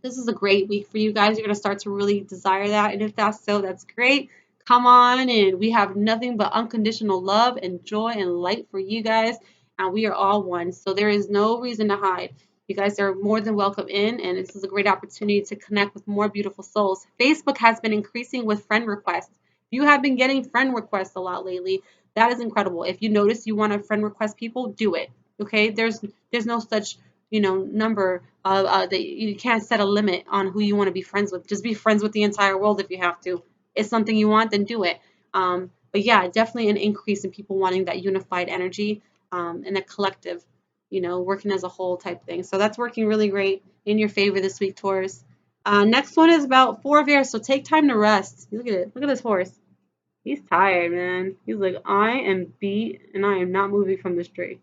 this is a great week for you guys. You're going to start to really desire that. And if that's so, that's great. Come on in. We have nothing but unconditional love and joy and light for you guys. And we are all one. So there is no reason to hide. You guys are more than welcome in. And this is a great opportunity to connect with more beautiful souls. Facebook has been increasing with friend requests. If you have been getting friend requests a lot lately, that is incredible. If you notice you want to friend request people, do it. Okay? There's no such number that you can't set a limit on who you want to be friends with. Just be friends with the entire world if you have to. It's something you want, then do it. But yeah, definitely an increase in people wanting that unified energy and a collective, working as a whole type thing. So that's working really great in your favor this week, Taurus. Next one is about 4 of air. So take time to rest. Look at it. Look at this horse. He's tired, man. He's like, I am beat and I am not moving from this tree.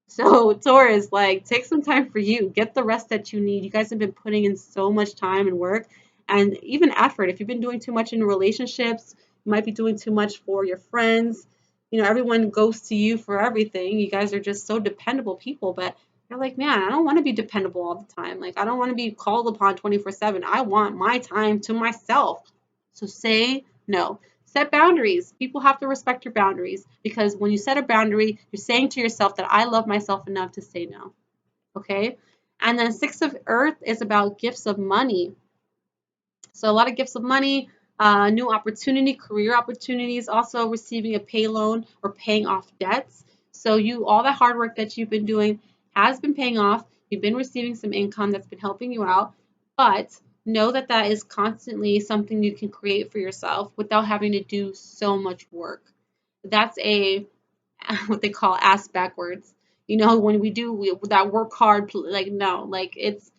So, Taurus, like, take some time for you. Get the rest that you need. You guys have been putting in so much time and work and even effort. If you've been doing too much in relationships, you might be doing too much for your friends. Everyone goes to you for everything. You guys are just so dependable people, but you're like, man, I don't want to be dependable all the time. Like, I don't want to be called upon 24/7. I want my time to myself. So say no. Set boundaries. People have to respect your boundaries because when you set a boundary, you're saying to yourself that I love myself enough to say no. Okay? And then 6 of earth is about gifts of money. So a lot of gifts of money, new opportunity, career opportunities, also receiving a pay loan or paying off debts. So all that hard work that you've been doing has been paying off. You've been receiving some income that's been helping you out, but know that that is constantly something you can create for yourself without having to do so much work. That's what they call ass backwards. When we do that work hard, like no, like it's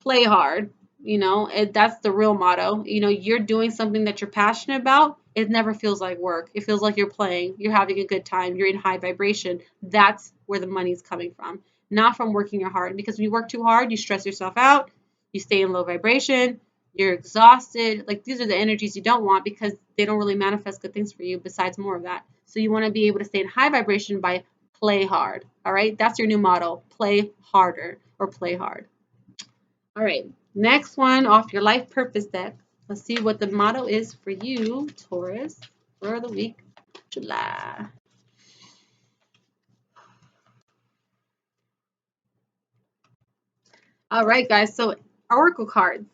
play hard. That's the real motto. You're doing something that you're passionate about. It never feels like work. It feels like you're playing. You're having a good time. You're in high vibration. That's where the money's coming from, not from working your hard. Because when you work too hard, you stress yourself out. You stay in low vibration. You're exhausted. Like these are the energies you don't want because they don't really manifest good things for you besides more of that. So you want to be able to stay in high vibration by play hard. All right. That's your new motto. Play harder or play hard. All right, next one off your life purpose deck. Let's see what the motto is for you, Taurus, for the week of July. All right, guys, so Oracle cards.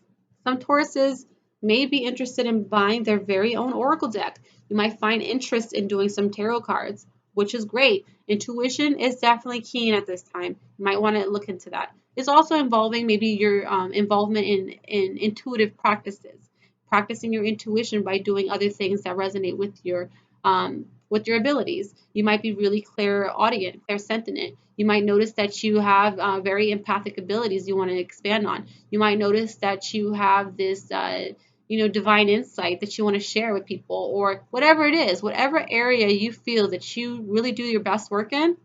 Some Tauruses may be interested in buying their very own Oracle deck. You might find interest in doing some tarot cards, which is great. Intuition is definitely keen at this time. You might want to look into that. It's also involving maybe your involvement in intuitive practices, practicing your intuition by doing other things that resonate with your abilities. You might be really clairaudient, clairsentient. You might notice that you have very empathic abilities you want to expand on. You might notice that you have this, divine insight that you want to share with people, or whatever it is, whatever area you feel that you really do your best work in,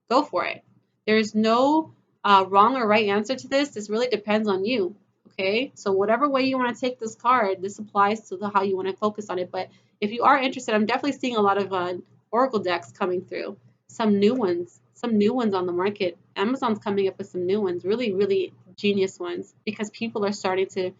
go for it. There's no wrong or right answer to this. This really depends on you. Okay, so whatever way you want to take this card, this applies to how you want to focus on it. But if you are interested, I'm definitely seeing a lot of Oracle decks coming through. Some new ones on the market. Amazon's coming up with some new ones, really, really genius ones, because people are starting to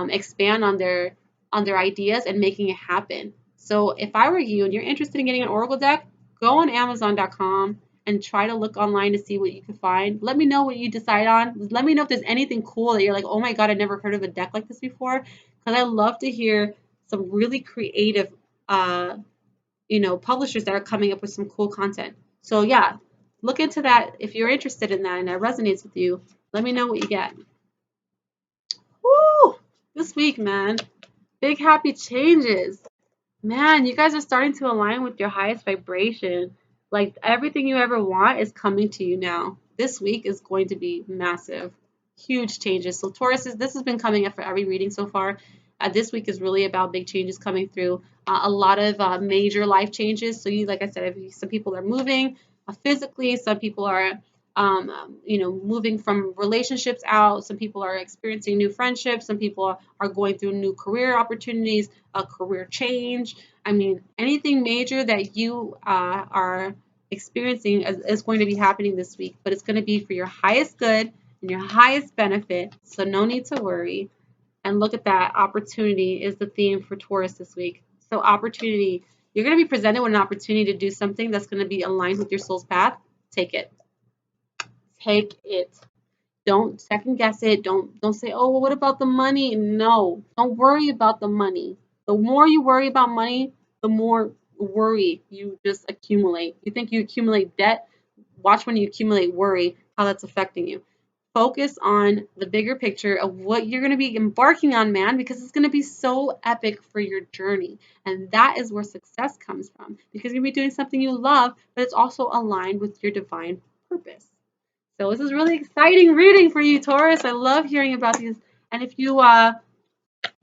expand on their ideas and making it happen. So if I were you and you're interested in getting an Oracle deck, go on Amazon.com and try to look online to see what you can find. Let me know what you decide on. Let me know if there's anything cool that you're like, oh my God, I never heard of a deck like this before. Because I love to hear some really creative, publishers that are coming up with some cool content. So yeah, look into that if you're interested in that and that resonates with you. Let me know what you get. Woo! This week, man. Big happy changes. Man, you guys are starting to align with your highest vibration. Like everything you ever want is coming to you now. This week is going to be massive, huge changes. So Taurus, this has been coming up for every reading so far. This week is really about big changes coming through. A lot of major life changes. So you, like I said, some people are moving physically. Some people are, moving from relationships out. Some people are experiencing new friendships. Some people are going through new career opportunities, a career change. I mean, anything major that you are experiencing is going to be happening this week, but it's going to be for your highest good and your highest benefit. So no need to worry. And look at that. Opportunity is the theme for Taurus this week. So opportunity, you're going to be presented with an opportunity to do something that's going to be aligned with your soul's path. Take it. Take it. Don't second guess it. Don't say, "Oh, well, what about the money?" No. Don't worry about the money. The more you worry about money, the more worry you just accumulate. You think you accumulate debt? Watch when you accumulate worry, how that's affecting you. Focus on the bigger picture of what you're going to be embarking on, man, because it's going to be so epic for your journey. And that is where success comes from, because you're going to be doing something you love, but it's also aligned with your divine purpose. So this is really exciting reading for you, Taurus. I love hearing about these. And if you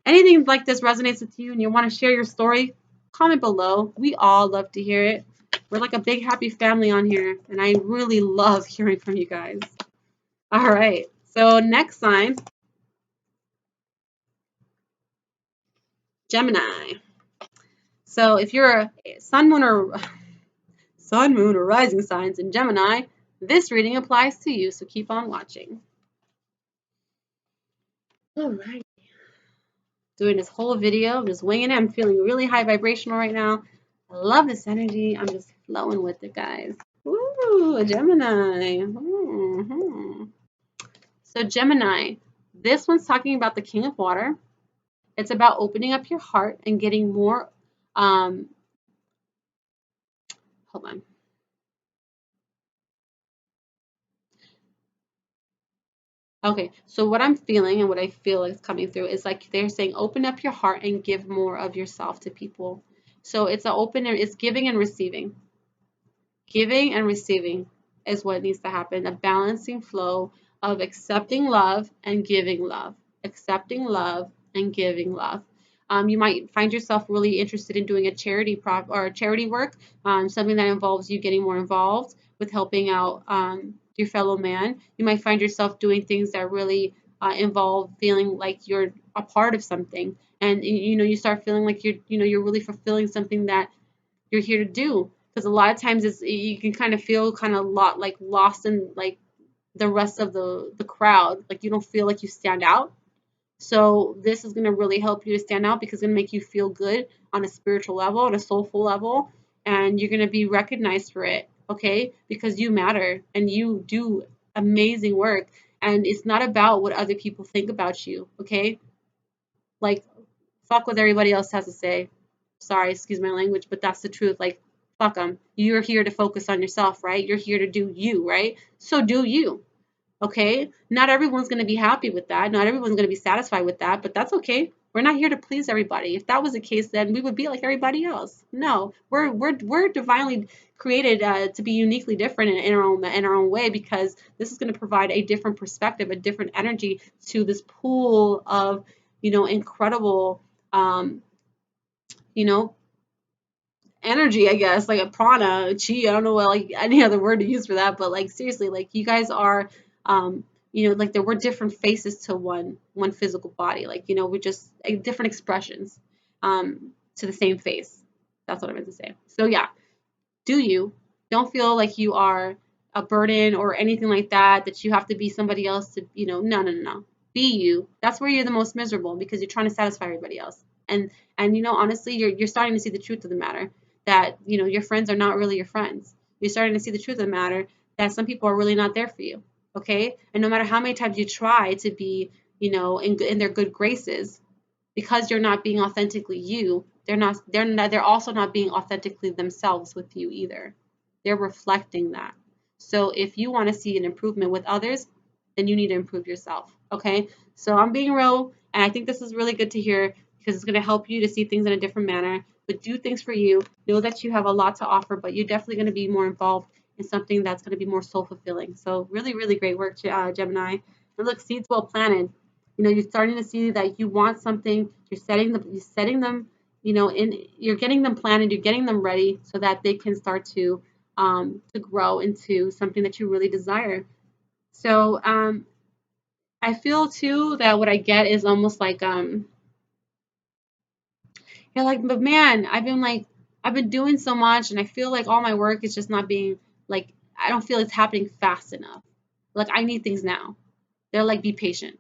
anything like this resonates with you and you want to share your story, comment below. We all love to hear it. We're like a big happy family on here, and I really love hearing from you guys. All right. So next sign, Gemini. So if you're a sun, moon, or rising signs in Gemini, this reading applies to you. So keep on watching. All right. Doing this whole video. I'm just winging it. I'm feeling really high vibrational right now. I love this energy. I'm just flowing with it, guys. Ooh, a Gemini. Mm-hmm. So Gemini, this one's talking about the King of Water. It's about opening up your heart and getting more. Hold on. Okay, so what I'm feeling and what I feel is coming through is like they're saying open up your heart and give more of yourself to people. So it's giving and receiving. Giving and receiving is what needs to happen. A balancing flow of accepting love and giving love. Accepting love and giving love. You might find yourself really interested in doing a charity work, something that involves you getting more involved with helping out your fellow man. You might find yourself doing things that really involve feeling like you're a part of something, and you start feeling like you're really fulfilling something that you're here to do, because a lot of times you can kind of feel kind of like lost in like the rest of the crowd, like you don't feel like you stand out. So this is going to really help you to stand out, because it's going to make you feel good on a spiritual level, on a soulful level, and you're going to be recognized for it, okay? Because you matter and you do amazing work, and it's not about what other people think about you, okay? Like, fuck what everybody else has to say. Sorry, excuse my language, but that's the truth. Like, fuck them. You're here to focus on yourself, right? You're here to do you, right? So do you, okay? Not everyone's going to be happy with that. Not everyone's going to be satisfied with that, but that's okay. We're not here to please everybody. If that was the case, then we would be like everybody else. No, we're divinely created to be uniquely different in our own way, because this is going to provide a different perspective, a different energy to this pool of incredible um, you know energy, I guess, like a prana, chi. I don't know what like any other word to use for that, but like seriously, like you guys are, like there were different faces to one physical body. Like we're just different expressions to the same face. That's what I meant to say. So yeah, do you. Don't feel like you are a burden or anything like that, that you have to be somebody else to, no, no, no, no. Be you. That's where you're the most miserable, because you're trying to satisfy everybody else. And honestly, you're starting to see the truth of the matter, that, your friends are not really your friends. You're starting to see the truth of the matter, that some people are really not there for you. Okay? And no matter how many times you try to be, in their good graces, because you're not being authentically you, they're also not being authentically themselves with you either. They're reflecting that. So if you want to see an improvement with others, then you need to improve yourself. Okay? So I'm being real, and I think this is really good to hear because it's going to help you to see things in a different manner, but do things for you. Know that you have a lot to offer, but you're definitely going to be more involved in something that's going to be more soul fulfilling. So really, really great work, Gemini. And look, seeds well planted. You know, you're starting to see that you want something. You're setting them. You know, you're getting them planted. You're getting them ready so that they can start to grow into something that you really desire. So I feel too that what I get is almost like you're like, but man, I've been doing so much and I feel like all my work is just not being like I don't feel it's happening fast enough. Like I need things now. They're like, be patient.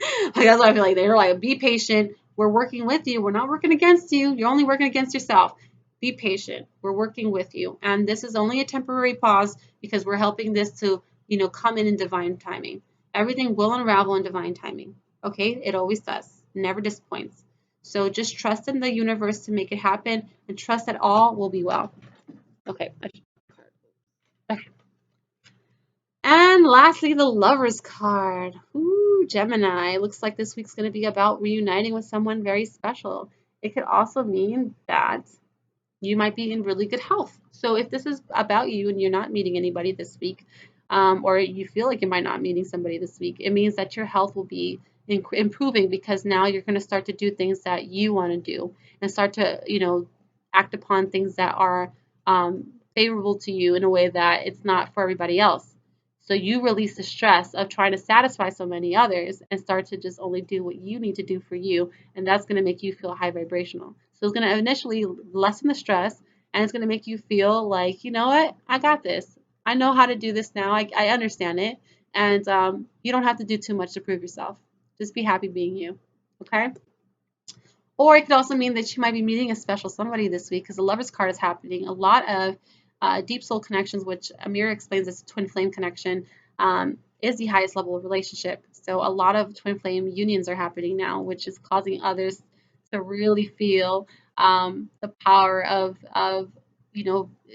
Like that's what I feel like. They're like, be patient. We're working with you. We're not working against you. You're only working against yourself. Be patient. We're working with you. And this is only a temporary pause because we're helping this to, come in divine timing. Everything will unravel in divine timing. Okay? It always does. Never disappoints. So just trust in the universe to make it happen and trust that all will be well. Okay. Okay. And lastly, the Lover's card. Ooh, Gemini. Looks like this week's going to be about reuniting with someone very special. It could also mean that you might be in really good health. So if this is about you and you're not meeting anybody this week, or you feel like you might not meeting somebody this week, it means that your health will be improving because now you're going to start to do things that you want to do and start to, act upon things that are favorable to you in a way that it's not for everybody else. So you release the stress of trying to satisfy so many others and start to just only do what you need to do for you. And that's going to make you feel high vibrational. So it's going to initially lessen the stress and it's going to make you feel like, you know what, I got this. I know how to do this now. I understand it. And you don't have to do too much to prove yourself. Just be happy being you. Okay? Or it could also mean that you might be meeting a special somebody this week because the Lover's card is happening. A lot of deep soul connections, which Amira explains as a twin flame connection, is the highest level of relationship. So a lot of twin flame unions are happening now, which is causing others to really feel the power of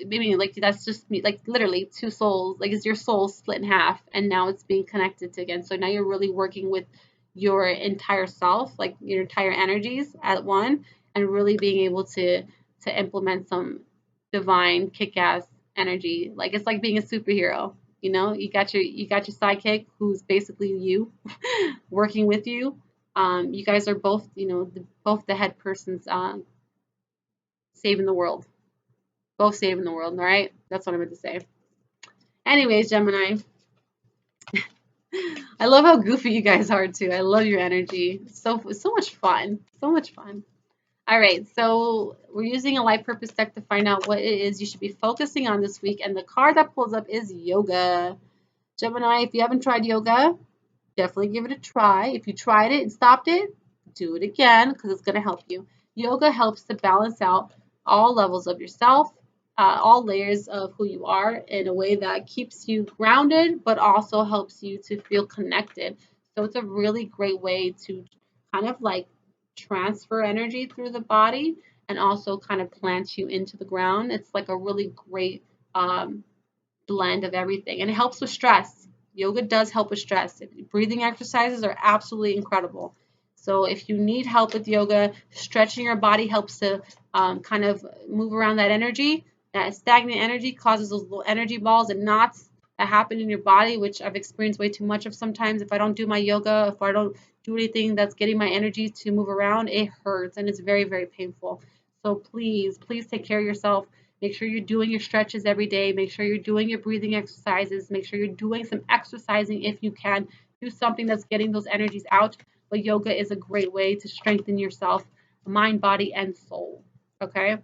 maybe like that's just me, like literally two souls, like it's your soul split in half, and now it's being connected to again. So now you're really working with your entire self, like your entire energies at one, and really being able to implement some divine kick-ass energy. Like it's like being a superhero. You got your sidekick who's basically you working with you. You guys are both, both the head persons saving the world. Both saving the world, all right? That's what I meant to say. Anyways, Gemini, I love how goofy you guys are too. I love your energy. It's so much fun. So much fun. All right, so we're using a life purpose deck to find out what it is you should be focusing on this week, and the card that pulls up is yoga. Gemini, if you haven't tried yoga, definitely give it a try. If you tried it and stopped it, do it again because it's going to help you. Yoga helps to balance out all levels of yourself, all layers of who you are in a way that keeps you grounded, but also helps you to feel connected. So it's a really great way to kind of like transfer energy through the body and also kind of plant you into the ground. It's like a really great blend of everything. And it helps with stress. Yoga does help with stress. Breathing exercises are absolutely incredible. So if you need help with yoga, stretching your body helps to kind of move around that energy. That stagnant energy causes those little energy balls and knots that happen in your body, which I've experienced way too much of sometimes. If I don't do my yoga, if I don't do anything that's getting my energy to move around, it hurts and it's very, very painful. So please, please take care of yourself. Make sure you're doing your stretches every day. Make sure you're doing your breathing exercises. Make sure you're doing some exercising if you can. Do something that's getting those energies out. But yoga is a great way to strengthen yourself, mind, body, and soul. Okay?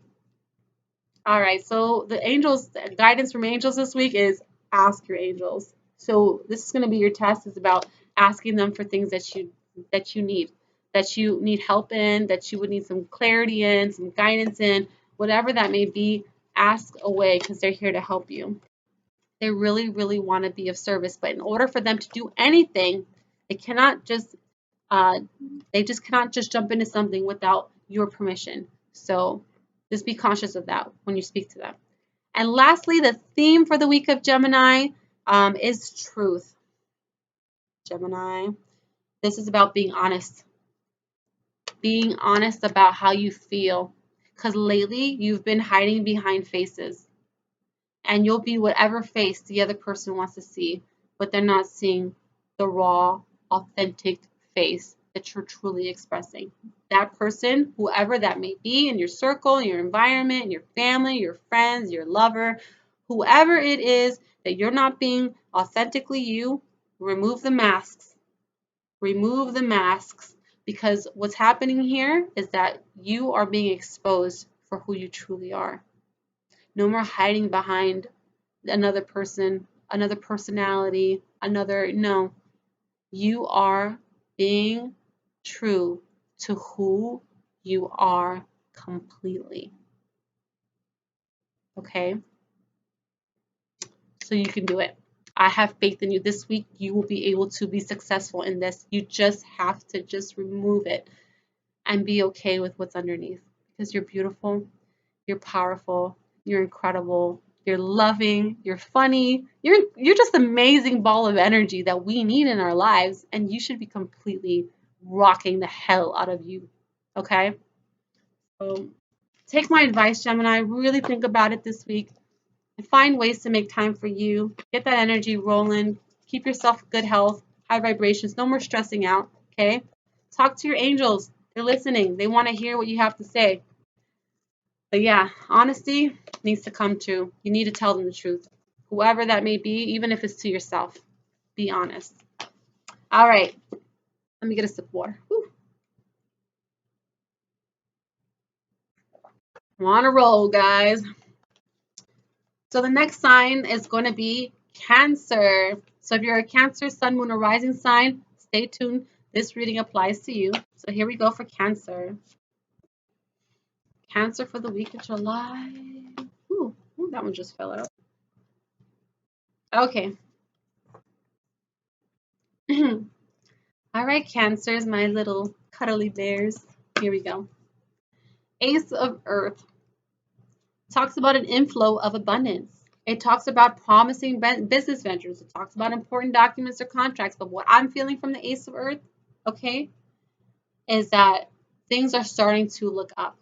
All right. So the angels, the guidance from angels this week is ask your angels. So this is going to be your test. Is about asking them for things that you need help in, that you would need some clarity in, some guidance in, whatever that may be. Ask away because they're here to help you. They really, really want to be of service, but in order for them to do anything, they cannot just uh, they just cannot just jump into something without your permission. So just be conscious of that when you speak to them. And lastly, the theme for the week of Gemini is truth. Gemini, this is about being honest. being honest about how you feel. Because lately you've been hiding behind faces, and you'll be whatever face the other person wants to see, but they're not seeing the raw, authentic face that you're truly expressing. That person, whoever that may be in your circle, in your environment, in your family, your friends, your lover, whoever it is that you're not being authentically you, remove the masks. Remove the masks, because what's happening here is that you are being exposed for who you truly are. No more hiding behind another person, another personality, another. No, you are being true to who you are completely. Okay? So you can do it. I have faith in you. This week you will be able to be successful in this. You just have to just remove it and be okay with what's underneath, because you're beautiful, you're powerful, you're incredible, you're loving, you're funny, you're just an amazing ball of energy that we need in our lives, and you should be completely rocking the hell out of you. Okay? So take my advice, Gemini. Really think about it this week and find ways to make time for you. Get that energy rolling. Keep yourself good health, high vibrations, no more stressing out. Okay? Talk to your angels. They're listening. They want to hear what you have to say. But yeah, honesty needs to come true. You need to tell them the truth. Whoever that may be, even if it's to yourself. Be honest. All right. Let me get a sip of water. Whew. I'm on a roll, guys. So the next sign is going to be Cancer. So if you're a Cancer, Sun, Moon, or Rising sign, stay tuned. This reading applies to you. So here we go for Cancer. Cancer for the week of July. Ooh, that one just fell out. Okay. All right, Cancers, my little cuddly bears. Here we go. Ace of Earth talks about an inflow of abundance. It talks about promising business ventures. It talks about important documents or contracts. But what I'm feeling from the Ace of Earth, okay, is that things are starting to look up.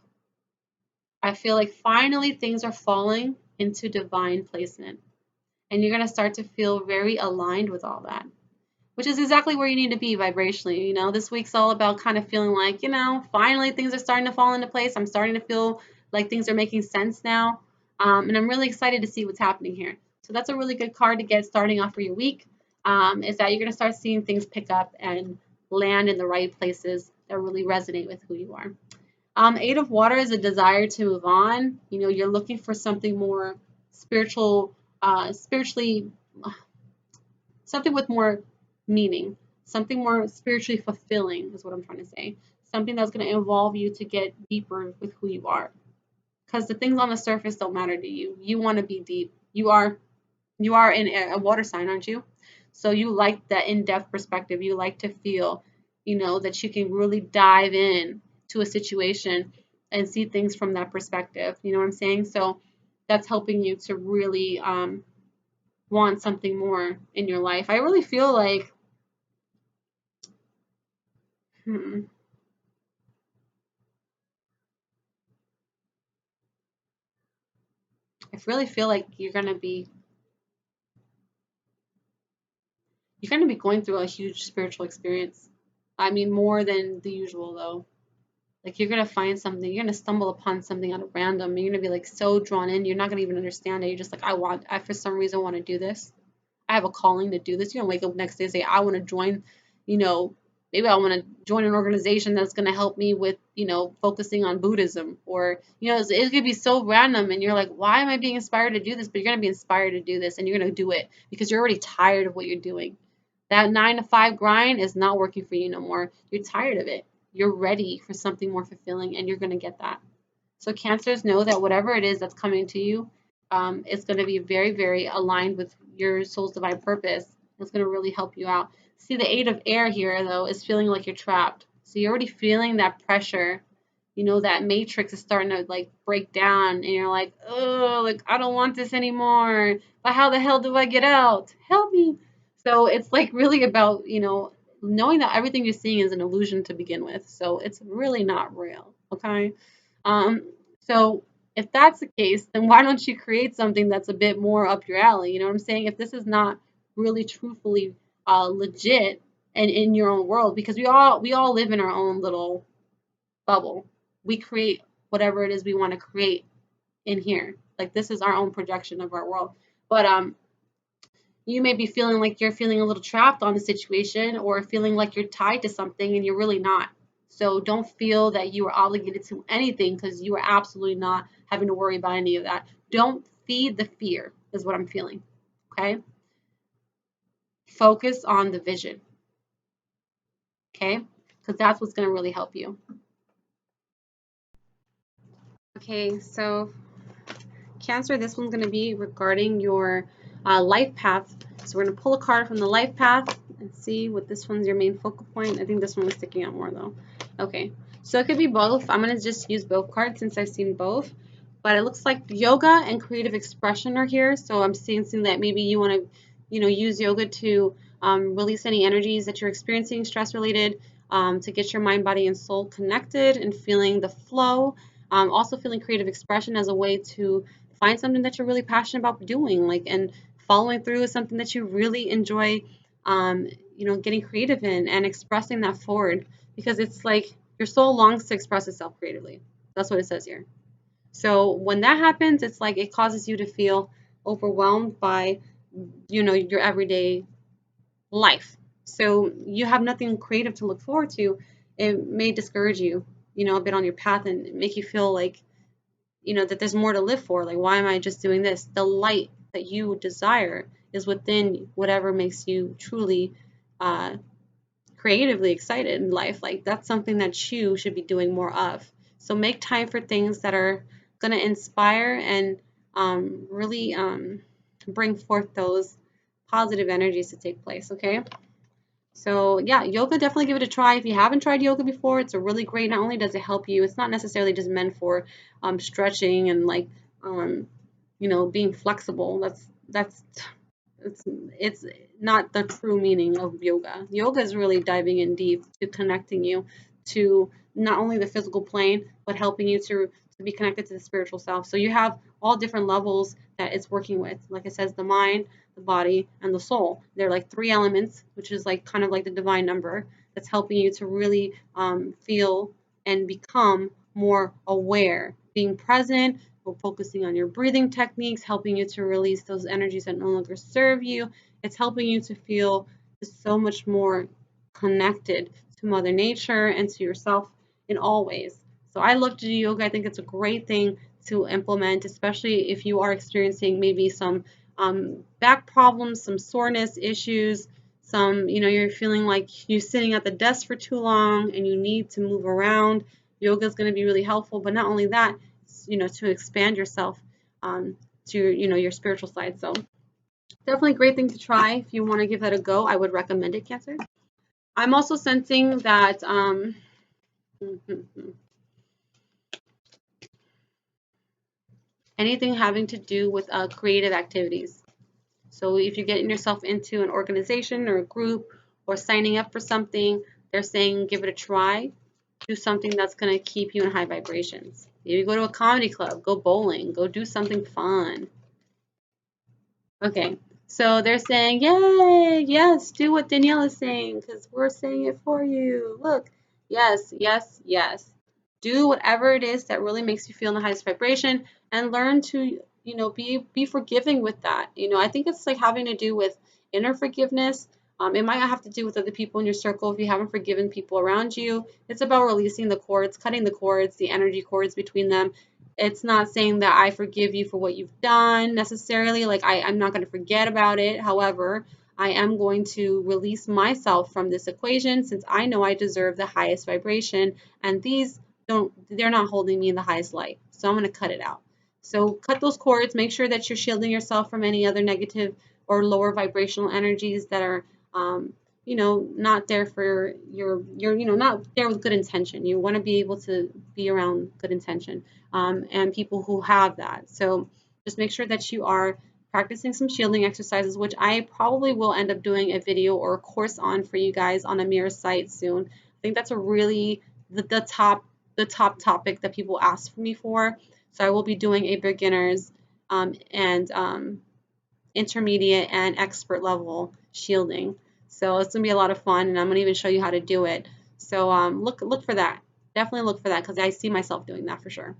I feel like finally things are falling into divine placement. And you're going to start to feel very aligned with all that, which is exactly where you need to be vibrationally. You know, this week's all about kind of feeling like, finally things are starting to fall into place. I'm starting to feel like things are making sense now. And I'm really excited to see what's happening here. So that's a really good card to get starting off for your week, is that you're going to start seeing things pick up and land in the right places that really resonate with who you are. Eight of Water is a desire to move on. You're looking for something more spiritual, spiritually, something with more meaning, something more spiritually fulfilling is what I'm trying to say. Something that's going to involve you to get deeper with who you are. Because the things on the surface don't matter to you. You want to be deep. You are in a water sign, aren't you? So you like that in-depth perspective. You like to feel, that you can really dive in to a situation and see things from that perspective. You know what I'm saying? So that's helping you to really want something more in your life. I really feel like I really feel like you're gonna be going through a huge spiritual experience. I mean, more than the usual though. Like you're gonna find something, you're gonna stumble upon something out of random. You're gonna be like so drawn in, you're not gonna even understand it. You're just like, I for some reason want to do this. I have a calling to do this. You're gonna wake up next day and say, I want to join, you know, maybe I want to join an organization that's gonna help me with, focusing on Buddhism, or it could be so random, and you're like, why am I being inspired to do this? But you're gonna be inspired to do this, and you're gonna do it because you're already tired of what you're doing. That 9 to 5 grind is not working for you no more. You're tired of it. You're ready for something more fulfilling, and you're gonna get that. So Cancers, know that whatever it is that's coming to you, it's going to be very, very aligned with your soul's divine purpose. It's going to really help you out. See, the Eight of Air here, though, is feeling like you're trapped. So you're already feeling that pressure. That matrix is starting to like break down, and you're like, oh, like I don't want this anymore. But how the hell do I get out? Help me. So it's like really about, knowing that everything you're seeing is an illusion to begin with. So it's really not real. Okay. Um, so if that's the case, then why don't you create something that's a bit more up your alley? You know what I'm saying? If this is not really truthfully legit and in your own world, because we all live in our own little bubble. We create whatever it is we want to create in here. Like this is our own projection of our world. But you may be feeling like you're feeling a little trapped on the situation or feeling like you're tied to something and you're really not. So don't feel that you are obligated to anything because you are absolutely not having to worry about any of that. Don't feed the fear, is what I'm feeling. Okay? Focus on the vision. Okay? Because that's what's going to really help you. Okay, so Cancer, this one's going to be regarding your life path. So we're going to pull a card from the life path and see what this one's your main focal point. I think this one was sticking out more though. Okay, so it could be both. I'm going to just use both cards since I've seen both. But it looks like yoga and creative expression are here. So I'm seeing that maybe you want to, use yoga to release any energies that you're experiencing, stress related, to get your mind, body, and soul connected and feeling the flow. Also feeling creative expression as a way to find something that you're really passionate about doing, like, and following through is something that you really enjoy, getting creative in and expressing that forward because it's like your soul longs to express itself creatively. That's what it says here. So when that happens, it's like it causes you to feel overwhelmed by, your everyday life. So you have nothing creative to look forward to. It may discourage you, a bit on your path and make you feel like, that there's more to live for. Like, why am I just doing this? The light that you desire is within whatever makes you truly creatively excited in life. Like, that's something that you should be doing more of. So make time for things that are going to inspire and really bring forth those positive energies to take place, okay? So yeah, yoga, definitely give it a try. If you haven't tried yoga before, it's a really great, not only does it help you, it's not necessarily just meant for stretching and like, being flexible. That's it's it's not the true meaning of yoga. Yoga is really diving in deep to connecting you to not only the physical plane, but helping you to be connected to the spiritual self. So you have all different levels that it's working with. Like it says, the mind, the body, and the soul. They're like three elements, which is like kind of like the divine number that's helping you to really feel and become more aware, being present. We're focusing on your breathing techniques, helping you to release those energies that no longer serve you. It's helping you to feel so much more connected to Mother Nature and to yourself in all ways. So I love to do yoga. I think it's a great thing to implement, especially if you are experiencing maybe some back problems, some soreness issues, some, you're feeling like you're sitting at the desk for too long and you need to move around. Yoga is going to be really helpful, but not only that, to expand yourself to, your spiritual side. So definitely a great thing to try. If you want to give that a go, I would recommend it, Cancer. I'm also sensing that anything having to do with creative activities. So if you're getting yourself into an organization or a group or signing up for something, they're saying give it a try. Do something that's going to keep you in high vibrations. Maybe go to a comedy club, go bowling, go do something fun. Okay, so they're saying, yay, yes, do what Danielle is saying because we're saying it for you. Look, yes, yes, yes. Do whatever it is that really makes you feel in the highest vibration and learn to, be forgiving with that. I think it's like having to do with inner forgiveness. It might not have to do with other people in your circle if you haven't forgiven people around you. It's about releasing the cords, cutting the cords, the energy cords between them. It's not saying that I forgive you for what you've done necessarily. Like I'm not going to forget about it. However, I am going to release myself from this equation since I know I deserve the highest vibration and they're not holding me in the highest light. So I'm going to cut it out. So cut those cords, make sure that you're shielding yourself from any other negative or lower vibrational energies that are not there for not there with good intention. You want to be able to be around good intention and people who have that. So just make sure that you are practicing some shielding exercises, which I probably will end up doing a video or a course on for you guys on Amira's site soon. I think that's a really the top topic that people ask me for. So I will be doing a beginners and intermediate and expert level shielding. So it's gonna be a lot of fun, and I'm gonna even show you how to do it. So look for that. Definitely look for that because I see myself doing that for sure.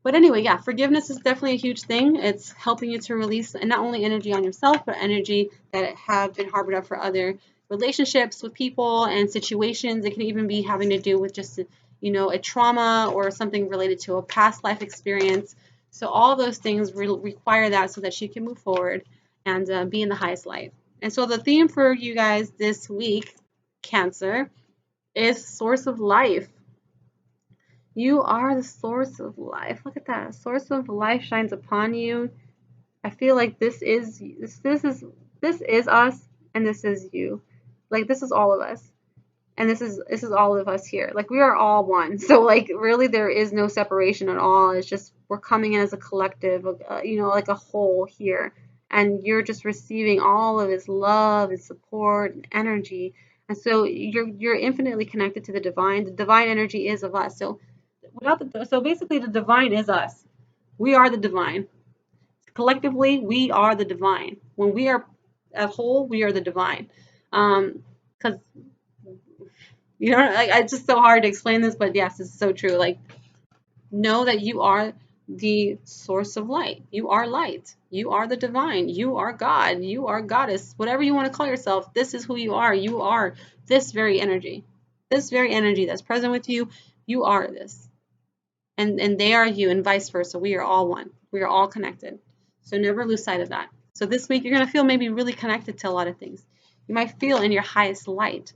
But anyway, yeah, forgiveness is definitely a huge thing. It's helping you to release not only energy on yourself, but energy that have been harbored up for other relationships with people and situations. It can even be having to do with just, a trauma or something related to a past life experience. So all those things require that so that you can move forward and be in the highest light. And so the theme for you guys this week, Cancer, is source of life. You are the source of life. Look at that. Source of life shines upon you. I feel like this is us and this is you. Like this is all of us. And this is all of us here. Like we are all one. So like really there is no separation at all. It's just we're coming in as a collective, like a whole here. And you're just receiving all of his love and support and energy. And so you're infinitely connected to the divine. The divine energy is of us. So basically the divine is us. We are the divine. Collectively, we are the divine. When we are a whole, we are the divine. Because it's just so hard to explain this, but yes, it's so true. Like, know that you are the source of light. You are light. You are the divine. You are God. You are goddess. Whatever you want to call yourself, this is who you are. You are this very energy. This very energy that's present with you. You are this. And they are you, and vice versa. We are all one. We are all connected. So never lose sight of that. So this week you're going to feel maybe really connected to a lot of things. You might feel in your highest light.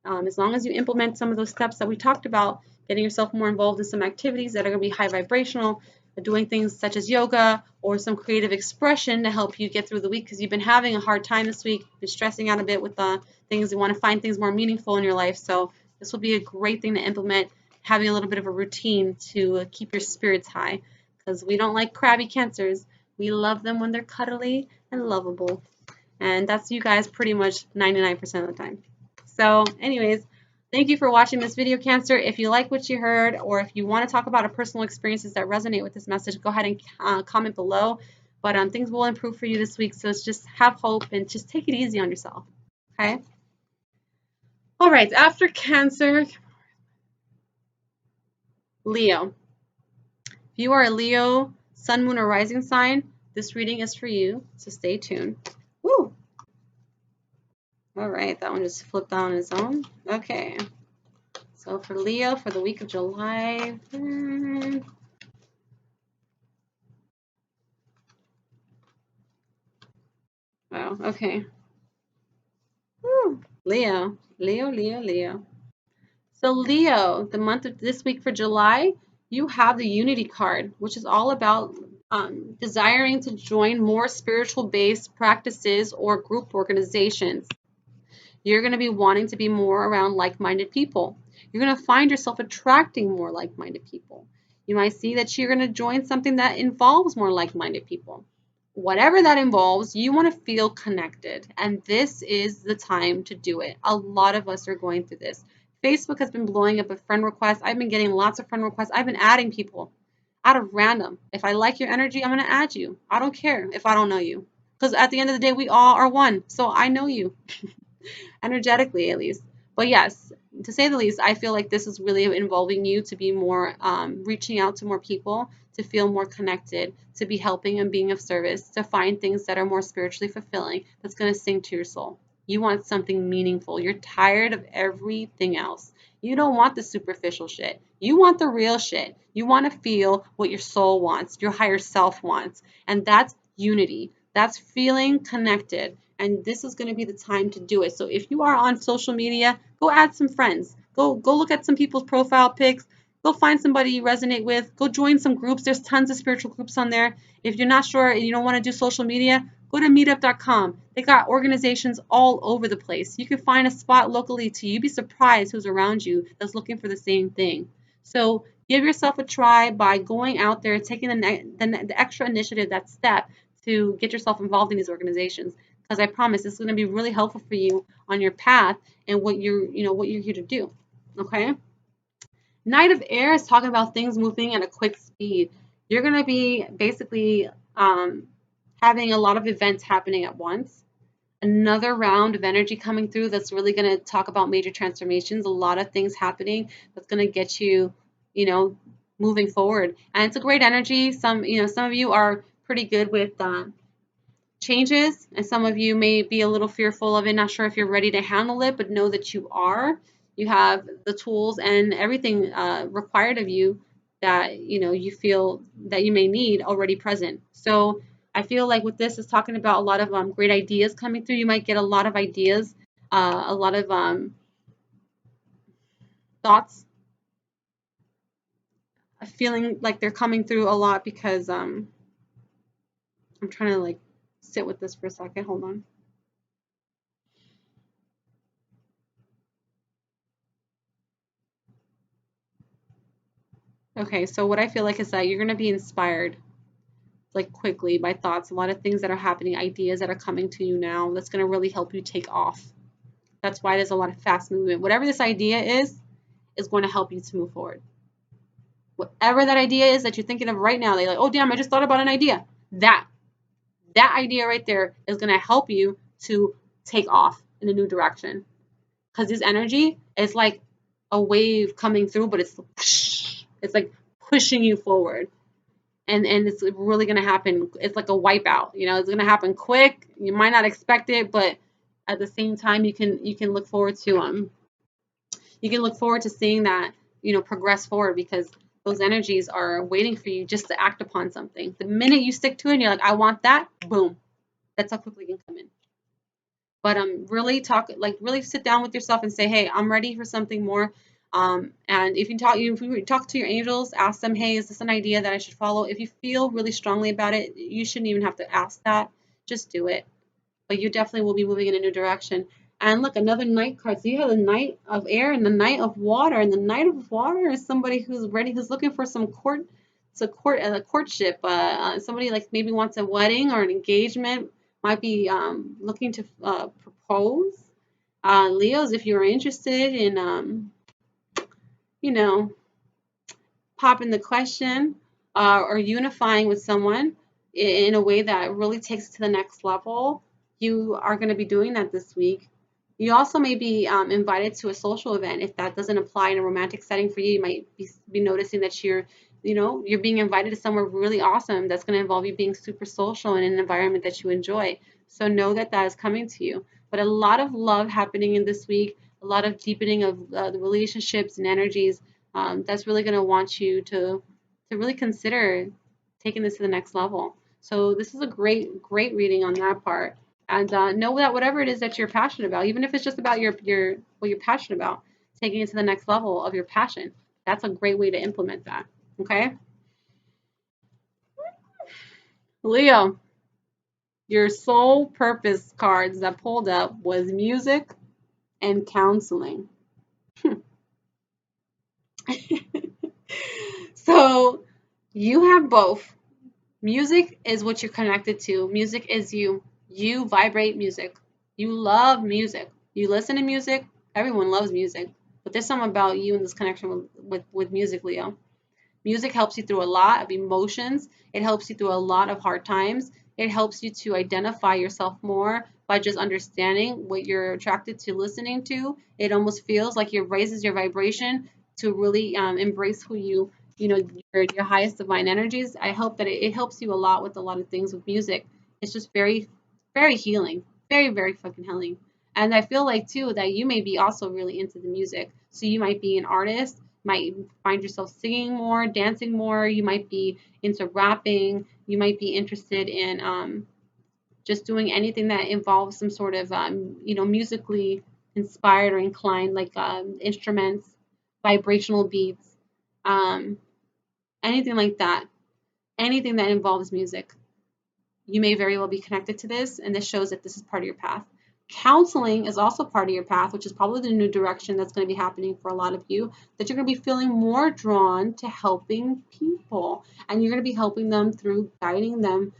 As long as you implement some of those steps that we talked about, getting yourself more involved in some activities that are going to be high vibrational, doing things such as yoga or some creative expression to help you get through the week because you've been having a hard time this week, been stressing out a bit with things, you want to find things more meaningful in your life. So this will be a great thing to implement, having a little bit of a routine to keep your spirits high because we don't like crabby cancers. We love them when they're cuddly and lovable. And that's you guys pretty much 99% of the time. So anyways, thank you for watching this video, Cancer. If you like what you heard or if you want to talk about personal experiences that resonate with this message, go ahead and comment below. But things will improve for you this week. So just have hope and just take it easy on yourself. Okay? All right. After Cancer, Leo. If you are a Leo, Sun, Moon, or Rising sign, this reading is for you. So stay tuned. Woo! All right. That one just flipped on its own. Okay. So for Leo, for the week of July. Wow, okay. Woo. Leo, Leo, Leo, Leo. So Leo, the month of this week for July, you have the Unity card, which is all about desiring to join more spiritual-based practices or group organizations. You're going to be wanting to be more around like-minded people. You're going to find yourself attracting more like-minded people. You might see that you're going to join something that involves more like-minded people. Whatever that involves, you want to feel connected, and this is the time to do it. A lot of us are going through this. Facebook has been blowing up with friend requests. I've been getting lots of friend requests. I've been adding people out of random. If I like your energy, I'm going to add you. I don't care if I don't know you. Because at the end of the day, we all are one. So I know you. Energetically at least. But yes, to say the least, I feel like this is really involving you to be more reaching out to more people, to feel more connected, to be helping and being of service, to find things that are more spiritually fulfilling, that's going to sing to your soul. You want something meaningful. You're tired of everything else. You don't want the superficial shit. You want the real shit. You want to feel what your soul wants, your higher self wants. And that's unity. That's feeling connected. And this is going to be the time to do it. So if you are on social media, go add some friends. Go look at some people's profile pics. Go find somebody you resonate with. Go join some groups. There's tons of spiritual groups on there. If you're not sure and you don't want to do social media, go to meetup.com. They got organizations all over the place. You can find a spot locally to you. You'd be surprised who's around you that's looking for the same thing. So give yourself a try by going out there, taking the extra initiative, that step to get yourself involved in these organizations, because I promise this is going to be really helpful for you on your path and what you're here to do. Okay. Knight of Air is talking about things moving at a quick speed. You're going to be basically having a lot of events happening at once. Another round of energy coming through that's really going to talk about major transformations, a lot of things happening that's going to get you, you know, moving forward. And it's a great energy. Some of you are pretty good with changes, and some of you may be a little fearful of it, not sure if you're ready to handle it, but know that you are. You have the tools and everything required of you that you feel that you may need already present. So I feel like with this is talking about a lot of great ideas coming through. You might get a lot of ideas, a lot of thoughts, feeling like they're coming through a lot because I'm trying to like sit with this for a second. Hold on. Okay, so what I feel like is that you're going to be inspired like quickly by thoughts, a lot of things that are happening, ideas that are coming to you now that's going to really help you take off. That's why there's a lot of fast movement. Whatever this idea is going to help you to move forward. Whatever that idea is that you're thinking of right now, they're like, oh damn, I just thought about an idea. That idea right there is going to help you to take off in a new direction. Because this energy is like a wave coming through, but it's like pushing you forward. And it's really going to happen. It's like a wipeout. It's going to happen quick. You might not expect it, but at the same time, you can look forward to seeing that progress forward, because those energies are waiting for you just to act upon something. The minute you stick to it, and you're like, I want that. Boom. That's how quickly you can come in. But really sit down with yourself and say, hey, I'm ready for something more. And if you talk to your angels, ask them, hey, is this an idea that I should follow? If you feel really strongly about it, you shouldn't even have to ask that. Just do it. But you definitely will be moving in a new direction. And look, another Knight card. So you have the Knight of Air and the Knight of Water. And the Knight of Water is somebody who's ready, who's looking for some courtship. Somebody like maybe wants a wedding or an engagement, might be looking to propose. Leos, if you're interested in, you know, popping the question or unifying with someone in a way that really takes it to the next level, you are going to be doing that this week. You also may be invited to a social event. If that doesn't apply in a romantic setting for you, you might be noticing that you're being invited to somewhere really awesome that's going to involve you being super social in an environment that you enjoy. So know that that is coming to you. But a lot of love happening in this week, a lot of deepening of the relationships and energies. That's really going to want you to really consider taking this to the next level. So this is a great reading on that part. And know that whatever it is that you're passionate about, even if it's just about your what you're passionate about, taking it to the next level of your passion, that's a great way to implement that. Okay, Leo, your soul purpose cards that pulled up was music and counseling. So you have both. Music is what you're connected to. Music is you. You vibrate music. You love music. You listen to music. Everyone loves music. But there's something about you and this connection with music, Leo. Music helps you through a lot of emotions. It helps you through a lot of hard times. It helps you to identify yourself more by just understanding what you're attracted to listening to. It almost feels like it raises your vibration to really embrace who your highest divine energies. I hope that it helps you a lot with a lot of things with music. It's just very, very healing. Very, very fucking healing. And I feel like too that you may be also really into the music. So you might be an artist, might find yourself singing more, dancing more. You might be into rapping. You might be interested in just doing anything that involves some sort of musically inspired or inclined, like instruments, vibrational beats, um, anything like that. Anything that involves music. You may very well be connected to this, and this shows that this is part of your path. Counseling is also part of your path, which is probably the new direction that's going to be happening for a lot of you, that you're going to be feeling more drawn to helping people, and you're going to be helping them through guiding them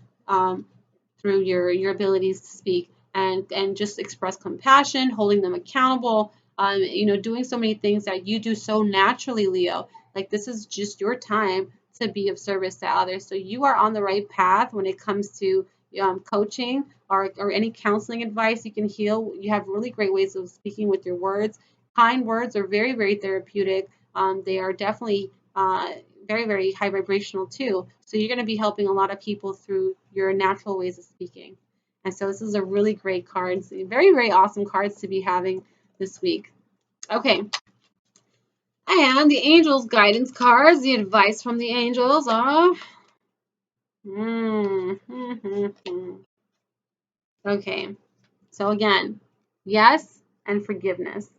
through your abilities to speak and just express compassion, holding them accountable, doing so many things that you do so naturally, Leo. Like this is just your time to be of service to others. So you are on the right path when it comes to coaching or any counseling advice. You can heal. You have really great ways of speaking with your words. Kind words are very, very therapeutic. They are definitely very, very high vibrational too. So you're going to be helping a lot of people through your natural ways of speaking. And so this is a really great card. So very, very awesome cards to be having this week. Okay. And the angels' guidance cards, the advice from the angels are. Okay. So again, yes and forgiveness.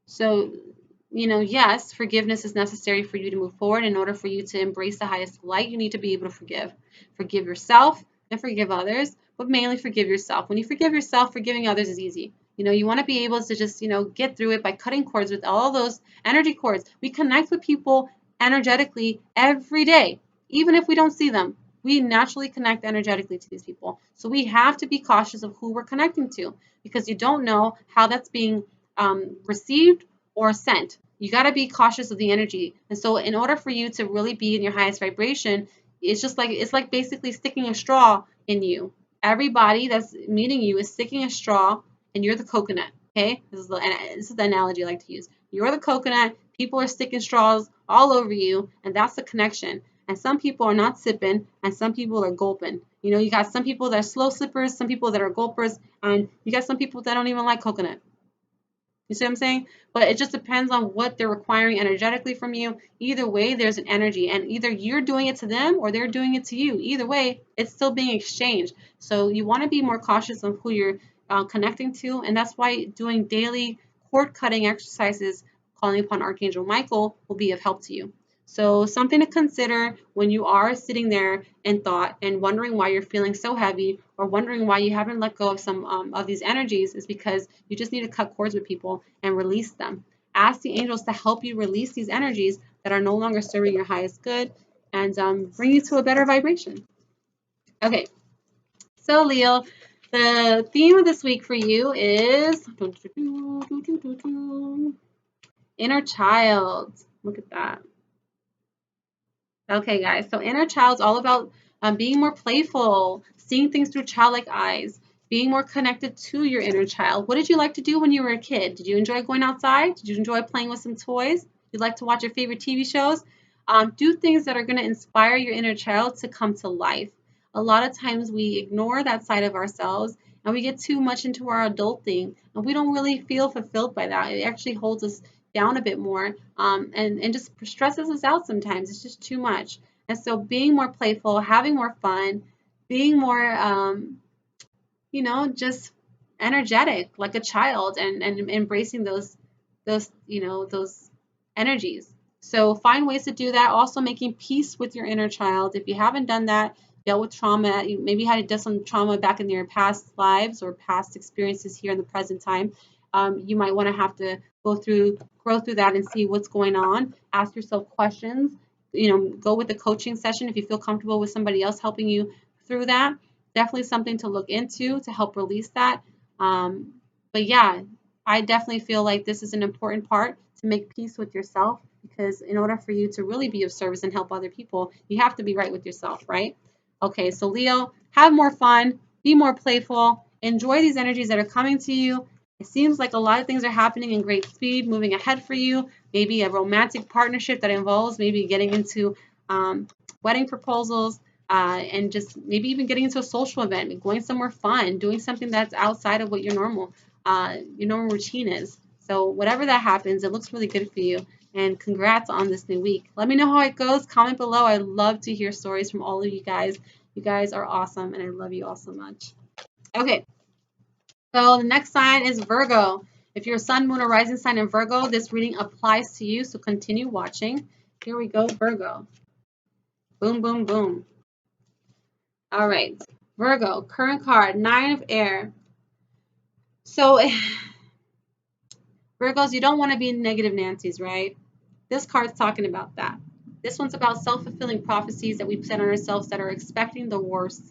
So, yes, forgiveness is necessary for you to move forward. In order for you to embrace the highest light, you need to be able to forgive. Forgive yourself and forgive others, but mainly forgive yourself. When you forgive yourself, forgiving others is easy. You want to be able to just, get through it by cutting cords with all those energy cords. We connect with people energetically every day, even if we don't see them. We naturally connect energetically to these people. So we have to be cautious of who we're connecting to because you don't know how that's being received or sent. You got to be cautious of the energy. And so in order for you to really be in your highest vibration, it's like basically sticking a straw in you. Everybody that's meeting you is sticking a straw and you're the coconut. Okay? This is the analogy I like to use. You're the coconut, people are sticking straws all over you, and that's the connection. And some people are not sipping and some people are gulping. You got some people that are slow sippers, some people that are gulpers, and you got some people that don't even like coconut. You see what I'm saying? But it just depends on what they're requiring energetically from you. Either way, there's an energy, and either you're doing it to them or they're doing it to you. Either way, it's still being exchanged. So you want to be more cautious of who you're connecting to, and that's why doing daily cord cutting exercises, calling upon Archangel Michael, will be of help to you. So something to consider when you are sitting there in thought and wondering why you're feeling so heavy or wondering why you haven't let go of some of these energies is because you just need to cut cords with people and release them. Ask the angels to help you release these energies that are no longer serving your highest good and bring you to a better vibration. Okay, so Leo, the theme of this week for you is inner child. Look at that. Okay, guys, so inner child's all about being more playful, seeing things through childlike eyes, being more connected to your inner child. What did you like to do when you were a kid? Did you enjoy going outside? Did you enjoy playing with some toys? Did you like to watch your favorite TV shows? Do things that are going to inspire your inner child to come to life. A lot of times we ignore that side of ourselves and we get too much into our adulting and we don't really feel fulfilled by that. It actually holds us down a bit more and just stresses us out sometimes. It's just too much. And so being more playful, having more fun, being more, just energetic like a child and embracing those energies. So find ways to do that. Also making peace with your inner child. If you haven't done that, dealt with trauma, you maybe had done some trauma back in your past lives or past experiences here in the present time, you might want to have to grow through that and see what's going on. Ask yourself questions. Go with the coaching session if you feel comfortable with somebody else helping you through that. Definitely something to look into to help release that. But yeah, I definitely feel like this is an important part to make peace with yourself because in order for you to really be of service and help other people, you have to be right with yourself, right? Okay, so Leo, have more fun, be more playful, enjoy these energies that are coming to you. It seems like a lot of things are happening in great speed, moving ahead for you. Maybe a romantic partnership that involves maybe getting into wedding proposals, and just maybe even getting into a social event, going somewhere fun, doing something that's outside of what your normal routine is. So whatever that happens, it looks really good for you. And congrats on this new week. Let me know how it goes. Comment below. I love to hear stories from all of you guys. You guys are awesome, and I love you all so much. Okay, so the next sign is Virgo. If you're a sun, moon, or rising sign in Virgo, this reading applies to you, so continue watching. Here we go, Virgo. Boom, boom, boom. All right, Virgo, current card, 9 of Air. So, Virgos, you don't want to be negative Nancy's, right? This card's talking about that. This one's about self-fulfilling prophecies that we set on ourselves that are expecting the worst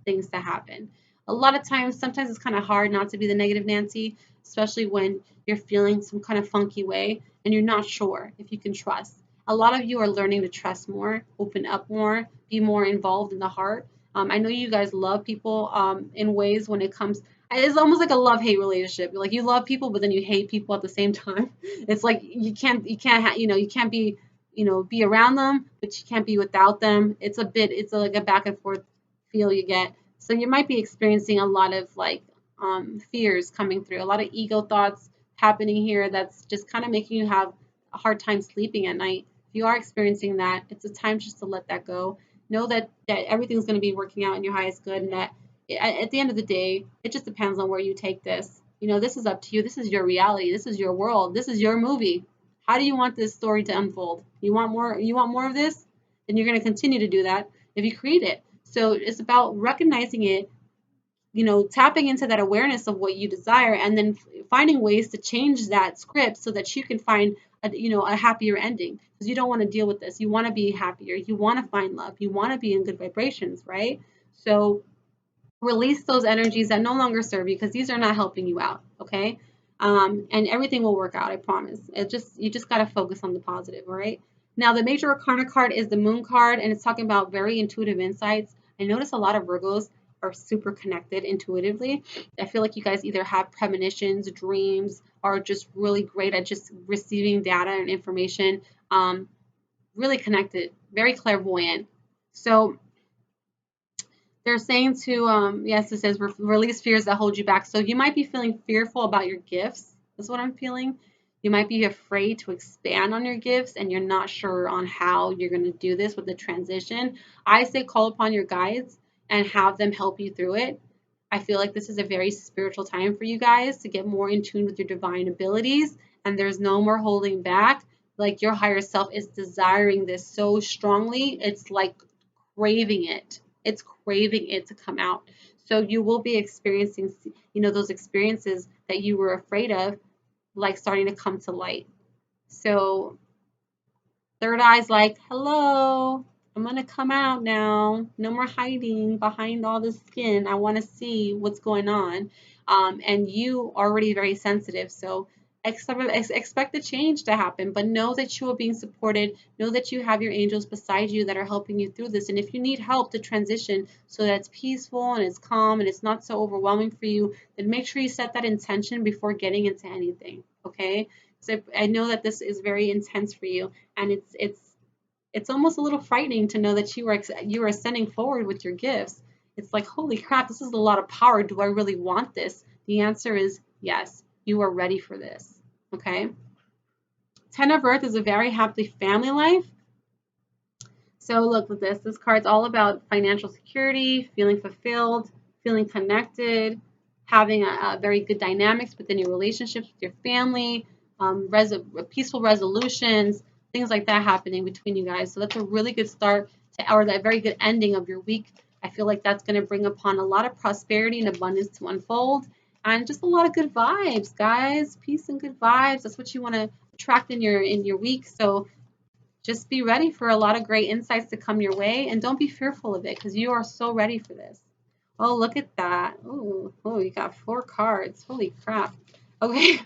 things to happen. A lot of times, sometimes it's kind of hard not to be the negative Nancy, especially when you're feeling some kind of funky way and you're not sure if you can trust. A lot of you are learning to trust more, open up more, be more involved in the heart. I know you guys love people in ways when it comes. It's almost like a love-hate relationship. Like you love people, but then you hate people at the same time. It's like you can't be, be around them, but you can't be without them. It's like a back and forth feel you get. So you might be experiencing a lot of like fears coming through, a lot of ego thoughts happening here that's just kind of making you have a hard time sleeping at night. If you are experiencing that, it's a time just to let that go. Know that everything's going to be working out in your highest good, and that at the end of the day, it just depends on where you take this. This is up to you. This is your reality. This is your world. This is your movie. How do you want this story to unfold? You want more? You want more of this? Then you're going to continue to do that if you create it. So it's about recognizing it, tapping into that awareness of what you desire, and then finding ways to change that script so that you can find a happier ending, because you don't want to deal with this. You want to be happier. You want to find love. You want to be in good vibrations, right? So release those energies that no longer serve you, because these are not helping you out. Okay. And everything will work out, I promise. You just got to focus on the positive. All right. Now the major arcana card is the moon card, and it's talking about very intuitive insights. I notice a lot of Virgos are super connected intuitively. I feel like you guys either have premonitions, dreams, or just really great at just receiving data and information. Really connected, very clairvoyant. So they're saying to, yes, it says release fears that hold you back. So you might be feeling fearful about your gifts. That's what I'm feeling. You might be afraid to expand on your gifts, and you're not sure on how you're going to do this with the transition. I say call upon your guides and have them help you through it. I feel like this is a very spiritual time for you guys to get more in tune with your divine abilities, and there's no more holding back. Like your higher self is desiring this so strongly. It's like craving it. It's craving it to come out. So you will be experiencing, those experiences that you were afraid of, like starting to come to light. So third eye's like, hello, I'm gonna come out now. No more hiding behind all the skin. I want to see what's going on. And you are already very sensitive, so expect the change to happen. But know that you are being supported. Know that you have your angels beside you that are helping you through this. And if you need help to transition so that it's peaceful and it's calm and it's not so overwhelming for you, then make sure you set that intention before getting into anything. Okay? So I know that this is very intense for you, and it's almost a little frightening to know that you are ascending forward with your gifts. It's like, holy crap, this is a lot of power. Do I really want this? The answer is yes. You are ready for this. Okay. Ten of Earth is a very happy family life. So look at this. This card's all about financial security, feeling fulfilled, feeling connected, having a very good dynamics within your relationships with your family, peaceful resolutions, things like that happening between you guys. So that's a really good start or that very good ending of your week. I feel like that's going to bring upon a lot of prosperity and abundance to unfold, and just a lot of good vibes, guys. Peace and good vibes. That's what you want to attract in your week. So just be ready for a lot of great insights to come your way, and don't be fearful of it, because you are so ready for this. Oh, look at that. Oh, you got 4 cards. Holy crap. Okay.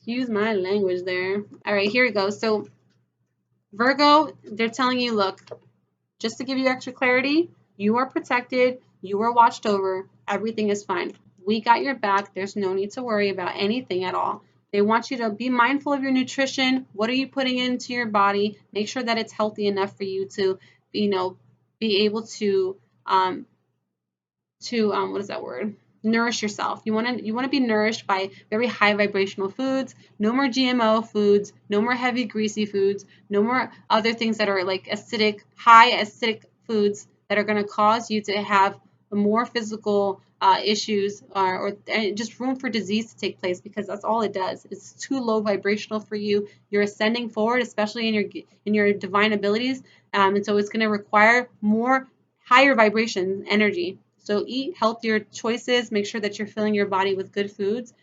Use my language there. All right, here we go. So Virgo, they're telling you, look, just to give you extra clarity, you are protected. You are watched over. Everything is fine. We got your back. There's no need to worry about anything at all. They want you to be mindful of your nutrition. What are you putting into your body? Make sure that it's healthy enough for you to, be able to what is that word? Nourish yourself. You want to be nourished by very high vibrational foods. No more GMO foods. No more heavy greasy foods. No more other things that are like high acidic foods that are going to cause you to have more physical issues or just room for disease to take place, because that's all it does. It's too low vibrational for you. You're ascending forward, especially in your divine abilities, and so it's going to require more higher vibration energy. So eat healthier choices. Make sure that you're filling your body with good foods.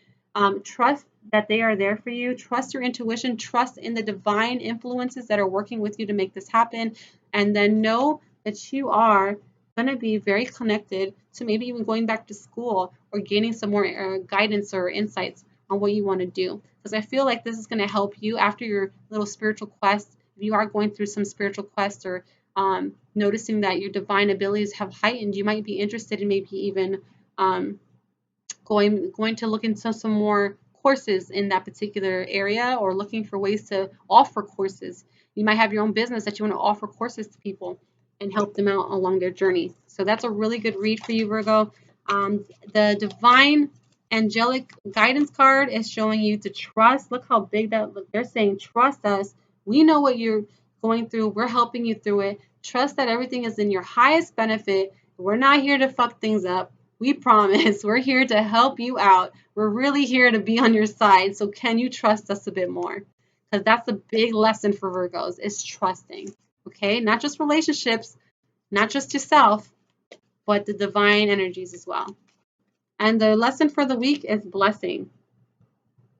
Trust that they are there for you. Trust your intuition. Trust in the divine influences that are working with you to make this happen. And then know that you are going to be very connected to maybe even going back to school or gaining some more guidance or insights on what you want to do. Because I feel like this is going to help you after your little spiritual quest. If you are going through some spiritual quest or noticing that your divine abilities have heightened, you might be interested in maybe even going to look into some more courses in that particular area or looking for ways to offer courses. You might have your own business that you want to offer courses to people and help them out along their journey. So that's a really good read for you, Virgo. The divine angelic guidance card is showing you to trust. Look how big that look. They're saying trust us. We know what you're going through. We're helping you through it. Trust that everything is in your highest benefit. We're not here to fuck things up. We promise. We're here to help you out. We're really here to be on your side. So can you trust us a bit more? Because that's a big lesson for Virgos is trusting. Okay? Not just relationships, not just yourself, but the divine energies as well. And the lesson for the week is blessing.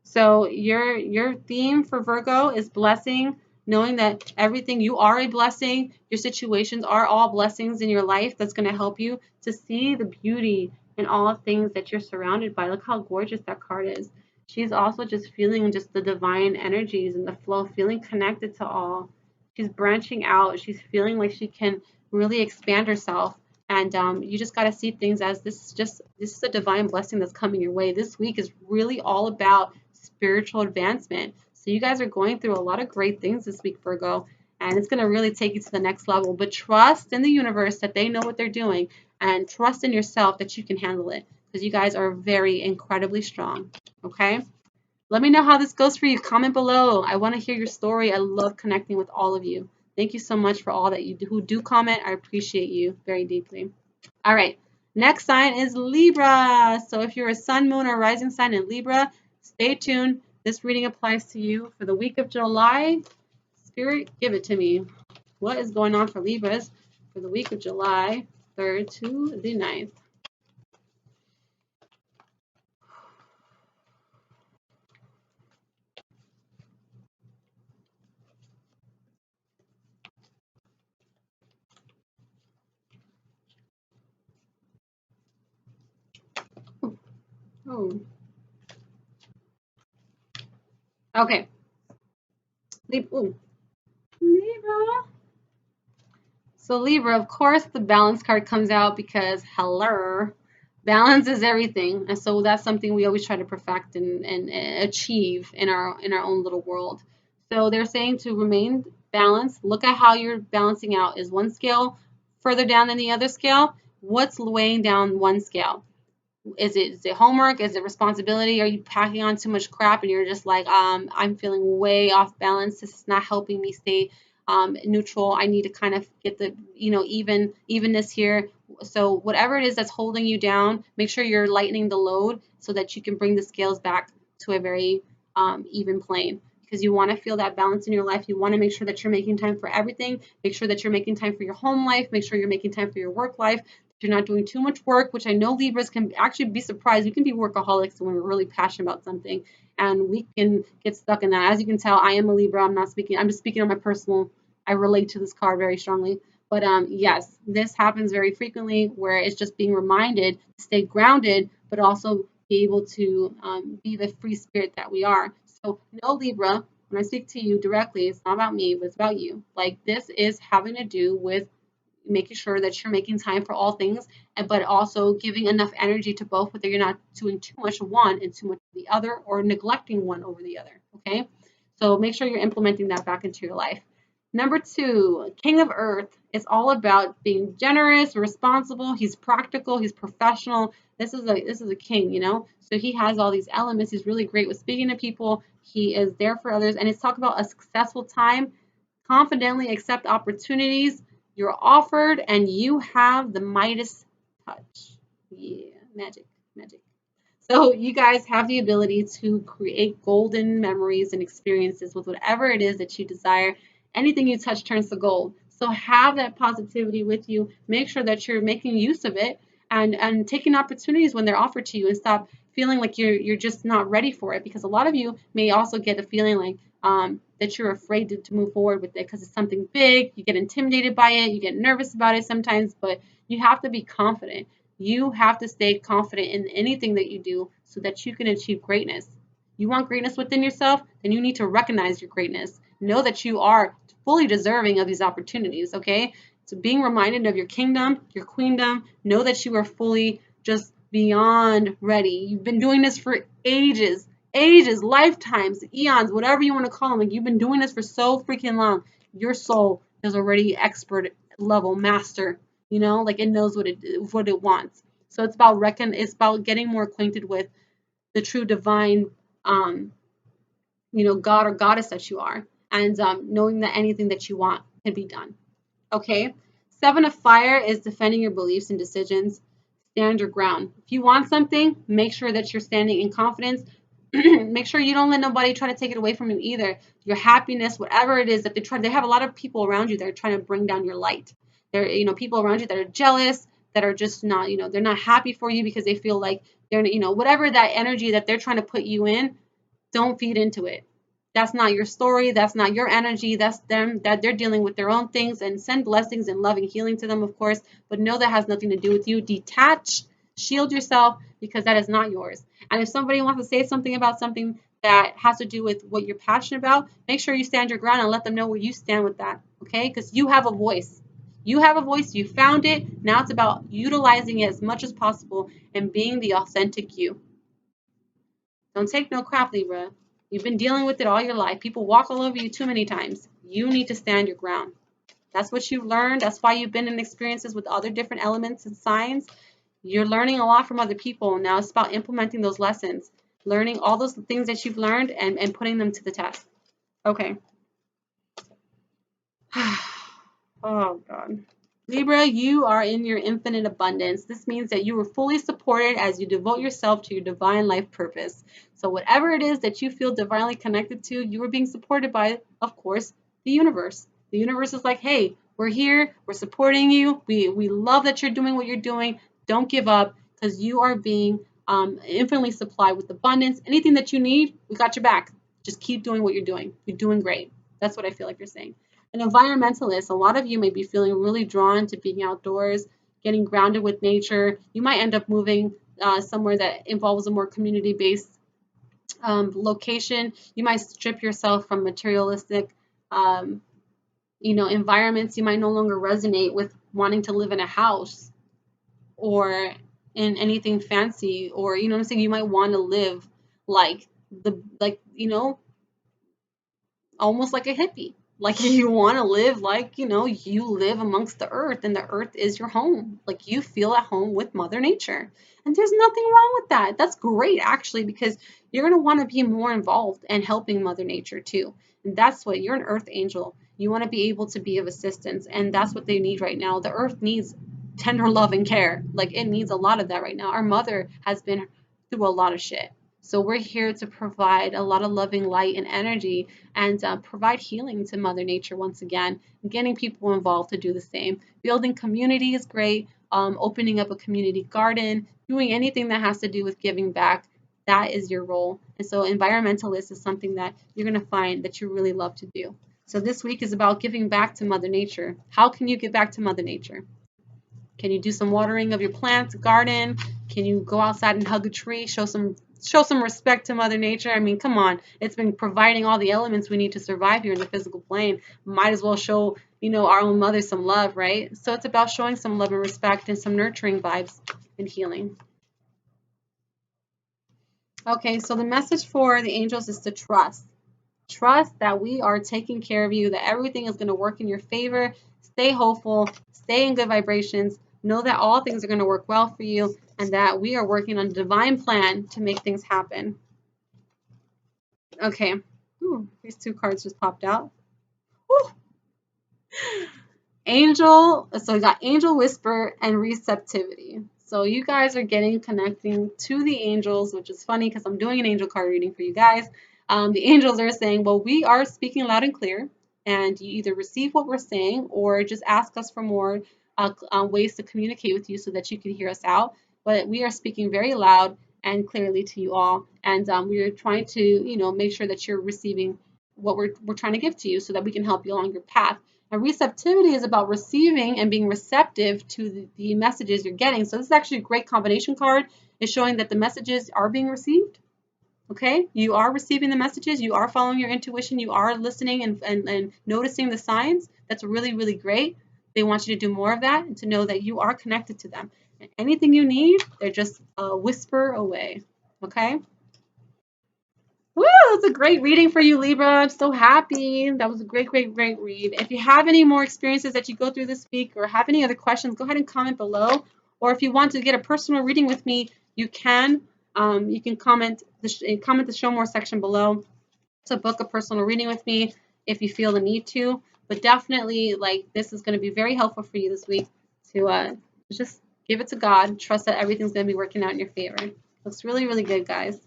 So your theme for Virgo is blessing, knowing that everything you are a blessing, your situations are all blessings in your life that's going to help you to see the beauty in all things that you're surrounded by. Look how gorgeous that card is. She's also just feeling just the divine energies and the flow, feeling connected to all. She's branching out. She's feeling like she can really expand herself. And you just got to see things as this is a divine blessing that's coming your way. This week is really all about spiritual advancement. So you guys are going through a lot of great things this week, Virgo, and it's going to really take you to the next level. But trust in the universe that they know what they're doing, and trust in yourself that you can handle it, because you guys are very incredibly strong. Okay? Let me know how this goes for you. Comment below. I want to hear your story. I love connecting with all of you. Thank you so much for all that you do, who do comment. I appreciate you very deeply. All right. Next sign is Libra. So if you're a sun, moon, or rising sign in Libra, stay tuned. This reading applies to you for the week of July. Spirit, give it to me. What is going on for Libras for the week of July 3rd to the 9th? Oh, okay. Libra. So Libra, of course, the balance card comes out because hello, balance is everything, and so that's something we always try to perfect and achieve in our own little world. So they're saying to remain balanced. Look at how you're balancing out. Is one scale further down than the other scale? What's weighing down one scale? Is it homework? Is it responsibility? Are you packing on too much crap and you're just like, I'm feeling way off balance. This is not helping me stay neutral. I need to kind of get the, evenness here. So whatever it is that's holding you down, make sure you're lightening the load so that you can bring the scales back to a very even plane. Because you want to feel that balance in your life. You want to make sure that you're making time for everything. Make sure that you're making time for your home life. Make sure you're making time for your work life. You're not doing too much work, which I know Libras can actually be surprised. We can be workaholics when we're really passionate about something, and we can get stuck in that. As you can tell, I am a Libra. I'm just speaking on my personal. I relate to this card very strongly. But yes, this happens very frequently where it's just being reminded to stay grounded, but also be able to be the free spirit that we are. So, no, Libra, when I speak to you directly, it's not about me, but it's about you. Like, this is having to do with making sure that you're making time for all things, but also giving enough energy to both, whether you're not doing too much of one and too much of the other, or neglecting one over the other. Okay, so make sure you're implementing that back into your life. Number 2, King of Earth. It's all about being generous, responsible. He's practical. He's professional. This is a king, So he has all these elements. He's really great with speaking to people. He is there for others, and it's talk about a successful time. Confidently accept opportunities you're offered, and you have the Midas touch. Yeah, magic, magic. So you guys have the ability to create golden memories and experiences with whatever it is that you desire. Anything you touch turns to gold. So have that positivity with you. Make sure that you're making use of it and taking opportunities when they're offered to you, and stop feeling like you're just not ready for it, because a lot of you may also get a feeling like that you're afraid to move forward with it because it's something big. You get intimidated by it, you get nervous about it sometimes, but you have to be confident. You have to stay confident in anything that you do so that you can achieve greatness. You want greatness within yourself, then you need to recognize your greatness. Know that you are fully deserving of these opportunities, okay? So being reminded of your kingdom, your queendom, know that you are fully just beyond ready. You've been doing this for ages, ages, lifetimes, eons, whatever you want to call them. Like, you've been doing this for so freaking long. Your soul is already expert level master, like it knows what it wants. So it's about getting more acquainted with the true divine um, God or goddess that you are, and knowing that anything that you want can be done. Okay. Seven of Fire is defending your beliefs and decisions. Stand your ground. If you want something, make sure that you're standing in confidence. Make sure you don't let nobody try to take it away from you either. Your happiness, whatever it is that they have a lot of people around you that are trying to bring down your light. There are, people around you that are jealous, that are just not, they're not happy for you because they feel like they're, whatever that energy that they're trying to put you in, don't feed into it. That's not your story. That's not your energy. That's them, that they're dealing with their own things, and send blessings and love and healing to them, of course. But know that has nothing to do with you. Detach, shield yourself, because that is not yours. And if somebody wants to say something about something that has to do with what you're passionate about, make sure you stand your ground and let them know where you stand with that. Okay? Because you have a voice. You have a voice. You found it. Now it's about utilizing it as much as possible and being the authentic you. Don't take no crap, Libra. You've been dealing with it all your life. People walk all over you too many times. You need to stand your ground. That's what you've learned. That's why you've been in experiences with other different elements and signs. You're learning a lot from other people. Now it's about implementing those lessons, learning all those things that you've learned and putting them to the test. Okay. Oh, God. Libra, you are in your infinite abundance. This means that you are fully supported as you devote yourself to your divine life purpose. So whatever it is that you feel divinely connected to, you are being supported by, of course, the universe. The universe is like, hey, we're here. We're supporting you. We love that you're doing what you're doing. Don't give up, because you are being infinitely supplied with abundance. Anything that you need, we got your back. Just keep doing what you're doing. You're doing great. That's what I feel like you're saying. An environmentalist, a lot of you may be feeling really drawn to being outdoors, getting grounded with nature. You might end up moving somewhere that involves a more community-based location. You might strip yourself from materialistic, environments. You might no longer resonate with wanting to live in a house or in anything fancy, or what I'm saying. You might want to live like almost like a hippie. Like, you want to live like, you live amongst the earth, and the earth is your home. Like, you feel at home with Mother Nature. And there's nothing wrong with that. That's great, actually, because you're going to want to be more involved and helping Mother Nature too. And that's what you're an earth angel. You want to be able to be of assistance. And that's what they need right now. The earth needs tender love and care. Like, it needs a lot of that right now. Our mother has been through a lot of shit. So we're here to provide a lot of loving light and energy, and provide healing to Mother Nature once again, and getting people involved to do the same. Building community is great. Opening up a community garden, doing anything that has to do with giving back, that is your role. And so environmentalist is something that you're going to find that you really love to do. So this week is about giving back to Mother Nature. How can you give back to Mother Nature? Can you do some watering of your plants, garden? Can you go outside and hug a tree, show some respect to Mother Nature? I mean, come on. It's been providing all the elements we need to survive here in the physical plane. Might as well show, our own mother some love, right? So it's about showing some love and respect and some nurturing vibes and healing. Okay, so the message for the angels is to trust. Trust that we are taking care of you, that everything is going to work in your favor. Stay hopeful, stay in good vibrations. Know that all things are going to work well for you, and that we are working on a divine plan to make things happen. Okay. Ooh, these two cards just popped out. Woo. So we got Angel Whisper and Receptivity. So you guys are connecting to the angels, which is funny because I'm doing an angel card reading for you guys. The angels are saying, well, we are speaking loud and clear, and you either receive what we're saying or just ask us for more ways to communicate with you so that you can hear us out. But we are speaking very loud, and clearly to you all. And we're trying to, make sure that you're receiving what we're trying to give to you so that we can help you along your path. And receptivity is about receiving and being receptive to the messages you're getting. So this is actually a great combination card. It's showing that the messages are being received. Okay, you are receiving the messages, you are following your intuition, you are listening and noticing the signs. That's really, really great. They want you to do more of that and to know that you are connected to them. And anything you need, they're just a whisper away. Okay? Woo, that's a great reading for you, Libra. I'm so happy. That was a great, great, great read. If you have any more experiences that you go through this week or have any other questions, go ahead and comment below. Or if you want to get a personal reading with me, you can. You can comment the show more section below to book a personal reading with me if you feel the need to. But definitely, like, this is going to be very helpful for you this week to just give it to God. Trust that everything's going to be working out in your favor. Looks really, really good, guys.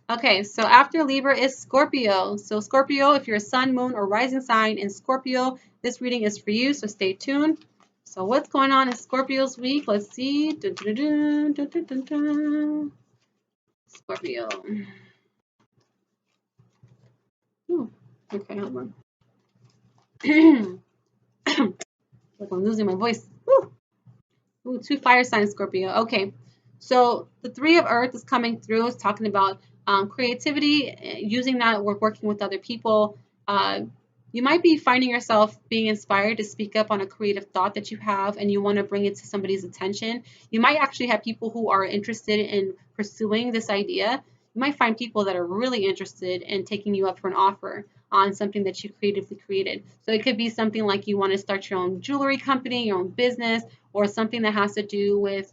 Okay, so after Libra is Scorpio. So Scorpio, if you're a sun, moon, or rising sign in Scorpio, this reading is for you, so stay tuned. So what's going on in Scorpio's week? Let's see. Dun, dun, dun, dun, dun, dun, dun. Scorpio. Ooh, okay, hold on. Like I'm losing my voice. Woo. Ooh, 2 fire signs, Scorpio. Okay, so the 3 of Earth is coming through. It's talking about creativity, using that, working with other people. You might be finding yourself being inspired to speak up on a creative thought that you have and you want to bring it to somebody's attention. You might actually have people who are interested in pursuing this idea. You might find people that are really interested in taking you up for an offer on something that you creatively created. So it could be something like you want to start your own jewelry company, your own business, or something that has to do with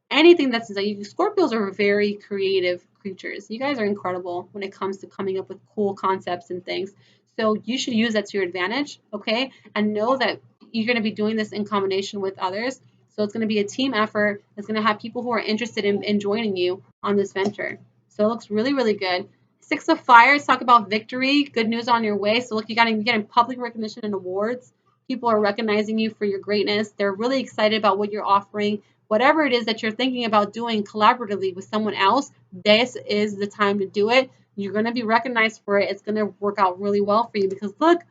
anything that's like Scorpios are very creative creatures. You guys are incredible when it comes to coming up with cool concepts and things. So you should use that to your advantage, okay? And know that you're going to be doing this in combination with others. So it's going to be a team effort. It's going to have people who are interested in joining you on this venture. So it looks really, really good. 6 of Fires, talk about victory, good news on your way. So look, you're getting public recognition and awards. People are recognizing you for your greatness. They're really excited about what you're offering. Whatever it is that you're thinking about doing collaboratively with someone else, this is the time to do it. You're going to be recognized for it. It's going to work out really well for you because look,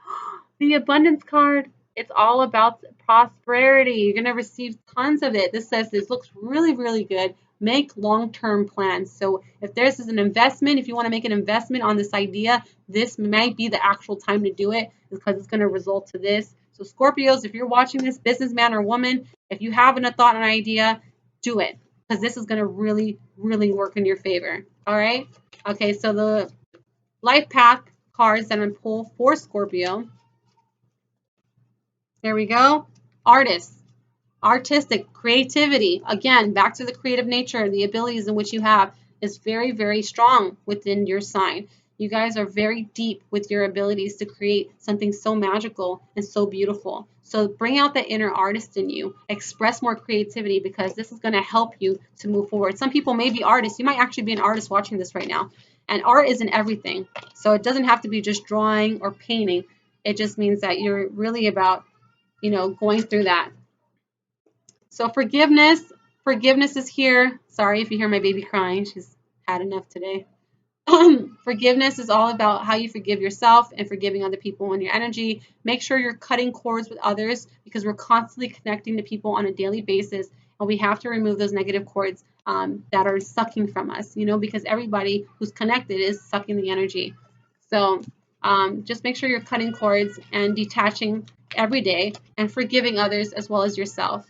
the abundance card, it's all about prosperity. You're going to receive tons of it. This says this looks really, really good. Make long-term plans. So if this is an investment, if you want to make an investment on this idea, this might be the actual time to do it because it's going to result to this. So Scorpios, if you're watching this, businessman or woman, if you have a thought, an idea, do it because this is going to really, really work in your favor. All right. Okay. So the life path cards that I'm going to pull for Scorpio. There we go. Artists, artistic, creativity. Again, back to the creative nature, the abilities in which you have is very, very strong within your sign. You guys are very deep with your abilities to create something so magical and so beautiful. So bring out the inner artist in you. Express more creativity because this is going to help you to move forward. Some people may be artists. You might actually be an artist watching this right now. And art isn't everything. So it doesn't have to be just drawing or painting. It just means that you're really about going through that. So forgiveness is here. Sorry if you hear my baby crying. She's had enough today. Forgiveness is all about how you forgive yourself and forgiving other people in your energy. Make sure you're cutting cords with others because we're constantly connecting to people on a daily basis, and we have to remove those negative cords that are sucking from us, because everybody who's connected is sucking the energy. So just make sure you're cutting cords and detaching every day and forgiving others as well as yourself.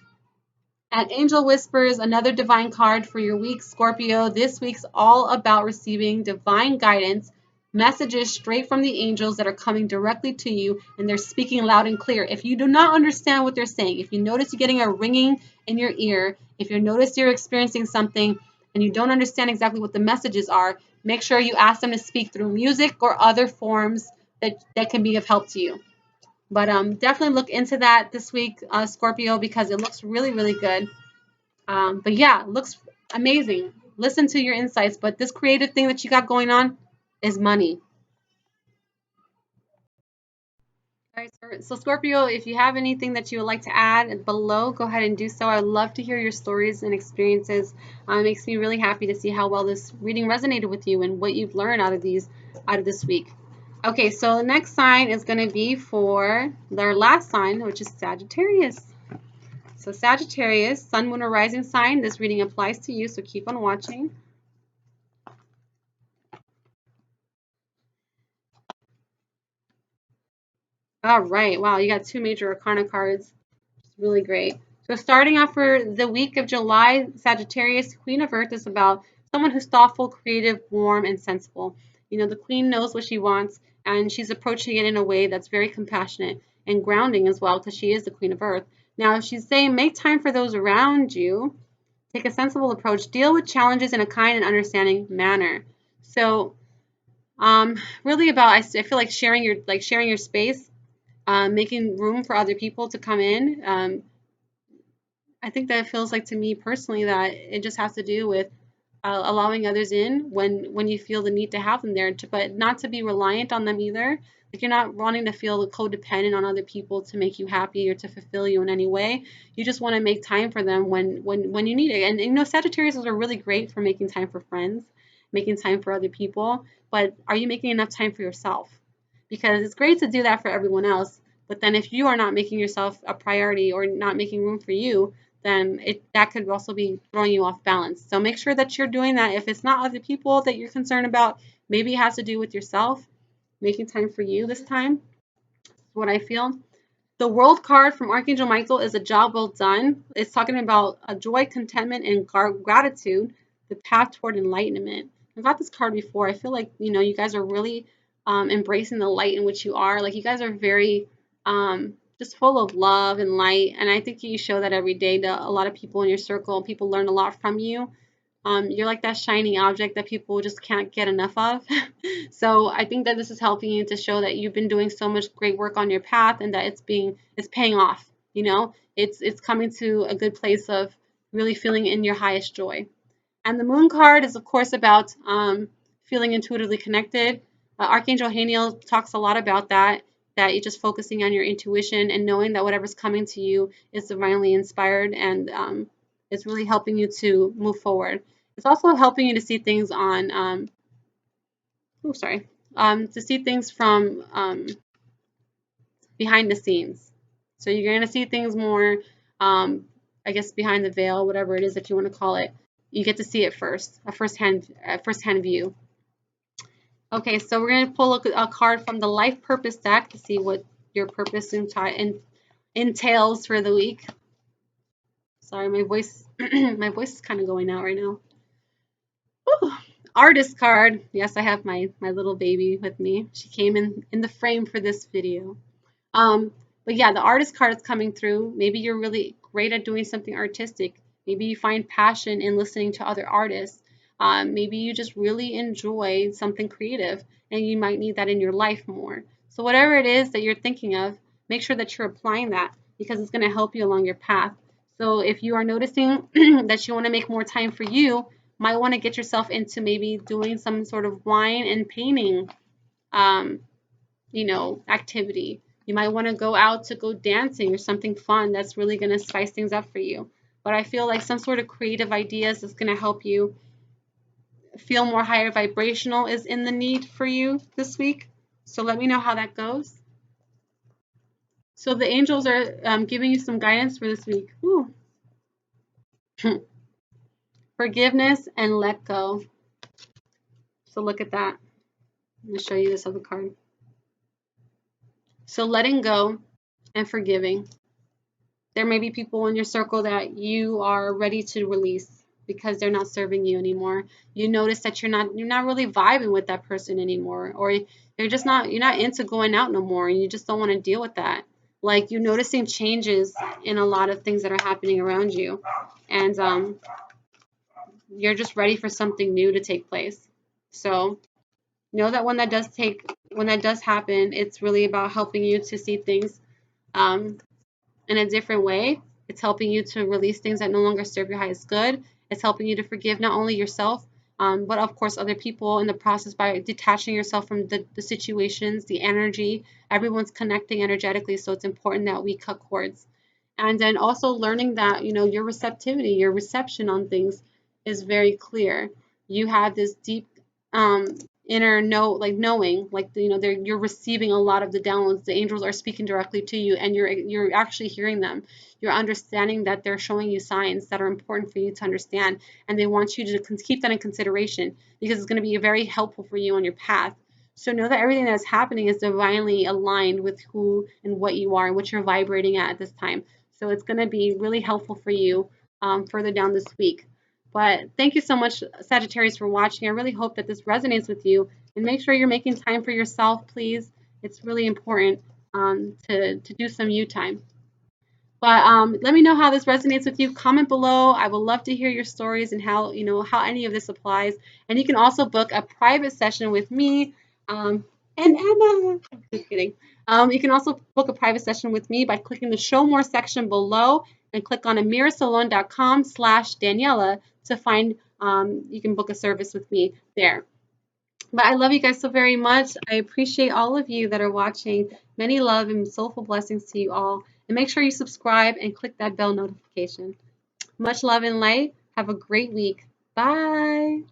And Angel Whispers, another divine card for your week, Scorpio. This week's all about receiving divine guidance, messages straight from the angels that are coming directly to you, and they're speaking loud and clear. If you do not understand what they're saying, if you notice you're getting a ringing in your ear, if you notice you're experiencing something and you don't understand exactly what the messages are, make sure you ask them to speak through music or other forms that can be of help to you. But definitely look into that this week, Scorpio, because it looks really, really good. But yeah, it looks amazing. Listen to your insights. But this creative thing that you got going on is money. All right, so Scorpio, if you have anything that you would like to add below, go ahead and do so. I would love to hear your stories and experiences. It makes me really happy to see how well this reading resonated with you and what you've learned out of this week. Okay, so the next sign is going to be for their last sign, which is Sagittarius. So Sagittarius, Sun, Moon, or Rising sign. This reading applies to you, so keep on watching. All right, wow, you got two major arcana cards. It's really great. So starting off for the week of July, Sagittarius, Queen of Earth is about someone who's thoughtful, creative, warm, and sensible. You know, the Queen knows what she wants, and she's approaching it in a way that's very compassionate and grounding as well, because she is the Queen of Earth. Now, she's saying make time for those around you, take a sensible approach, deal with challenges in a kind and understanding manner. So, really about I feel like sharing your space, making room for other people to come in. I think that it feels like to me personally that it just has to do with allowing others in when you feel the need to have them there, but not to be reliant on them either. Like you're not wanting to feel codependent on other people to make you happy or to fulfill you in any way. You just want to make time for them when you need it. And you know, Sagittarius are really great for making time for friends, making time for other people. But are you making enough time for yourself? Because it's great to do that for everyone else. But then if you are not making yourself a priority or not making room for you, then that could also be throwing you off balance. So make sure that you're doing that. If it's not other people that you're concerned about, maybe it has to do with yourself, making time for you this time. That's what I feel. The World card from Archangel Michael is a job well done. It's talking about a joy, contentment, and gratitude, the path toward enlightenment. I got this card before. I feel like, you know, you guys are really embracing the light in which you are. Like you guys are very just full of love and light. And I think you show that every day to a lot of people in your circle. People learn a lot from you. You're like that shiny object that people just can't get enough of. So I think that this is helping you to show that you've been doing so much great work on your path and that it's paying off. You know, it's coming to a good place of really feeling in your highest joy. And the Moon card is, of course, about feeling intuitively connected. Archangel Haniel talks a lot about that you're just focusing on your intuition and knowing that whatever's coming to you is divinely inspired and it's really helping you to move forward. It's also helping you to see things on, to see things from behind the scenes. So you're going to see things more, I guess, behind the veil, whatever it is that you want to call it. You get to see it first, a first-hand view. Okay, so we're going to pull a card from the Life Purpose deck to see what your purpose entails for the week. Sorry, my voice my voice is kind of going out right now. Whew. Artist card. Yes, I have my little baby with me. She came in the frame for this video. But yeah, the artist card is coming through. Maybe you're really great at doing something artistic. Maybe you find passion in listening to other artists. Maybe you just really enjoy something creative and you might need that in your life more. So whatever it is that you're thinking of, make sure that you're applying that because it's going to help you along your path. So if you are noticing that you want to make more time for you, might want to get yourself into maybe doing some sort of wine and painting um, activity. You might want to go out to go dancing or something fun that's really going to spice things up for you. But I feel like some sort of creative ideas is going to help you feel more higher vibrational is in the need for you this week. So let me know how that goes. So the angels are giving you some guidance for this week. Ooh. Forgiveness and let go. So look at that. I'm going to show you this other card. So letting go and forgiving. There may be people in your circle that you are ready to release because they're not serving you anymore. You notice that you're not really vibing with that person anymore, or you're not into going out no more, and you just don't want to deal with that. Like you're noticing changes in a lot of things that are happening around you, and you're just ready for something new to take place. So know that when that does happen, it's really about helping you to see things um, in a different way. It's helping you to release things that no longer serve your highest good. It's helping you to forgive not only yourself, but of course other people in the process by detaching yourself from the situations, the energy. Everyone's connecting energetically, so it's important that we cut cords. And then also learning that, your receptivity, your reception on things is very clear. You have this deep um, inner like knowing, like you're receiving a lot of the downloads. The angels are speaking directly to you, and you're actually hearing them. You're understanding that they're showing you signs that are important for you to understand, and they want you to keep that in consideration because it's going to be very helpful for you on your path. So know that everything that's happening is divinely aligned with who and what you are and what you're vibrating at this time. So it's going to be really helpful for you further down this week. But thank you so much, Sagittarius, for watching. I really hope that this resonates with you. And make sure you're making time for yourself, please. It's really important to do some you time. But let me know how this resonates with you. Comment below. I would love to hear your stories and how any of this applies. And you can also book a private session with me and Anna. Just kidding. You can also book a private session with me by clicking the Show More section below and click on amiracelon.com/Daniella to find. You can book a service with me there. But I love you guys so very much. I appreciate all of you that are watching. Many love and soulful blessings to you all. And make sure you subscribe and click that bell notification. Much love and light. Have a great week. Bye.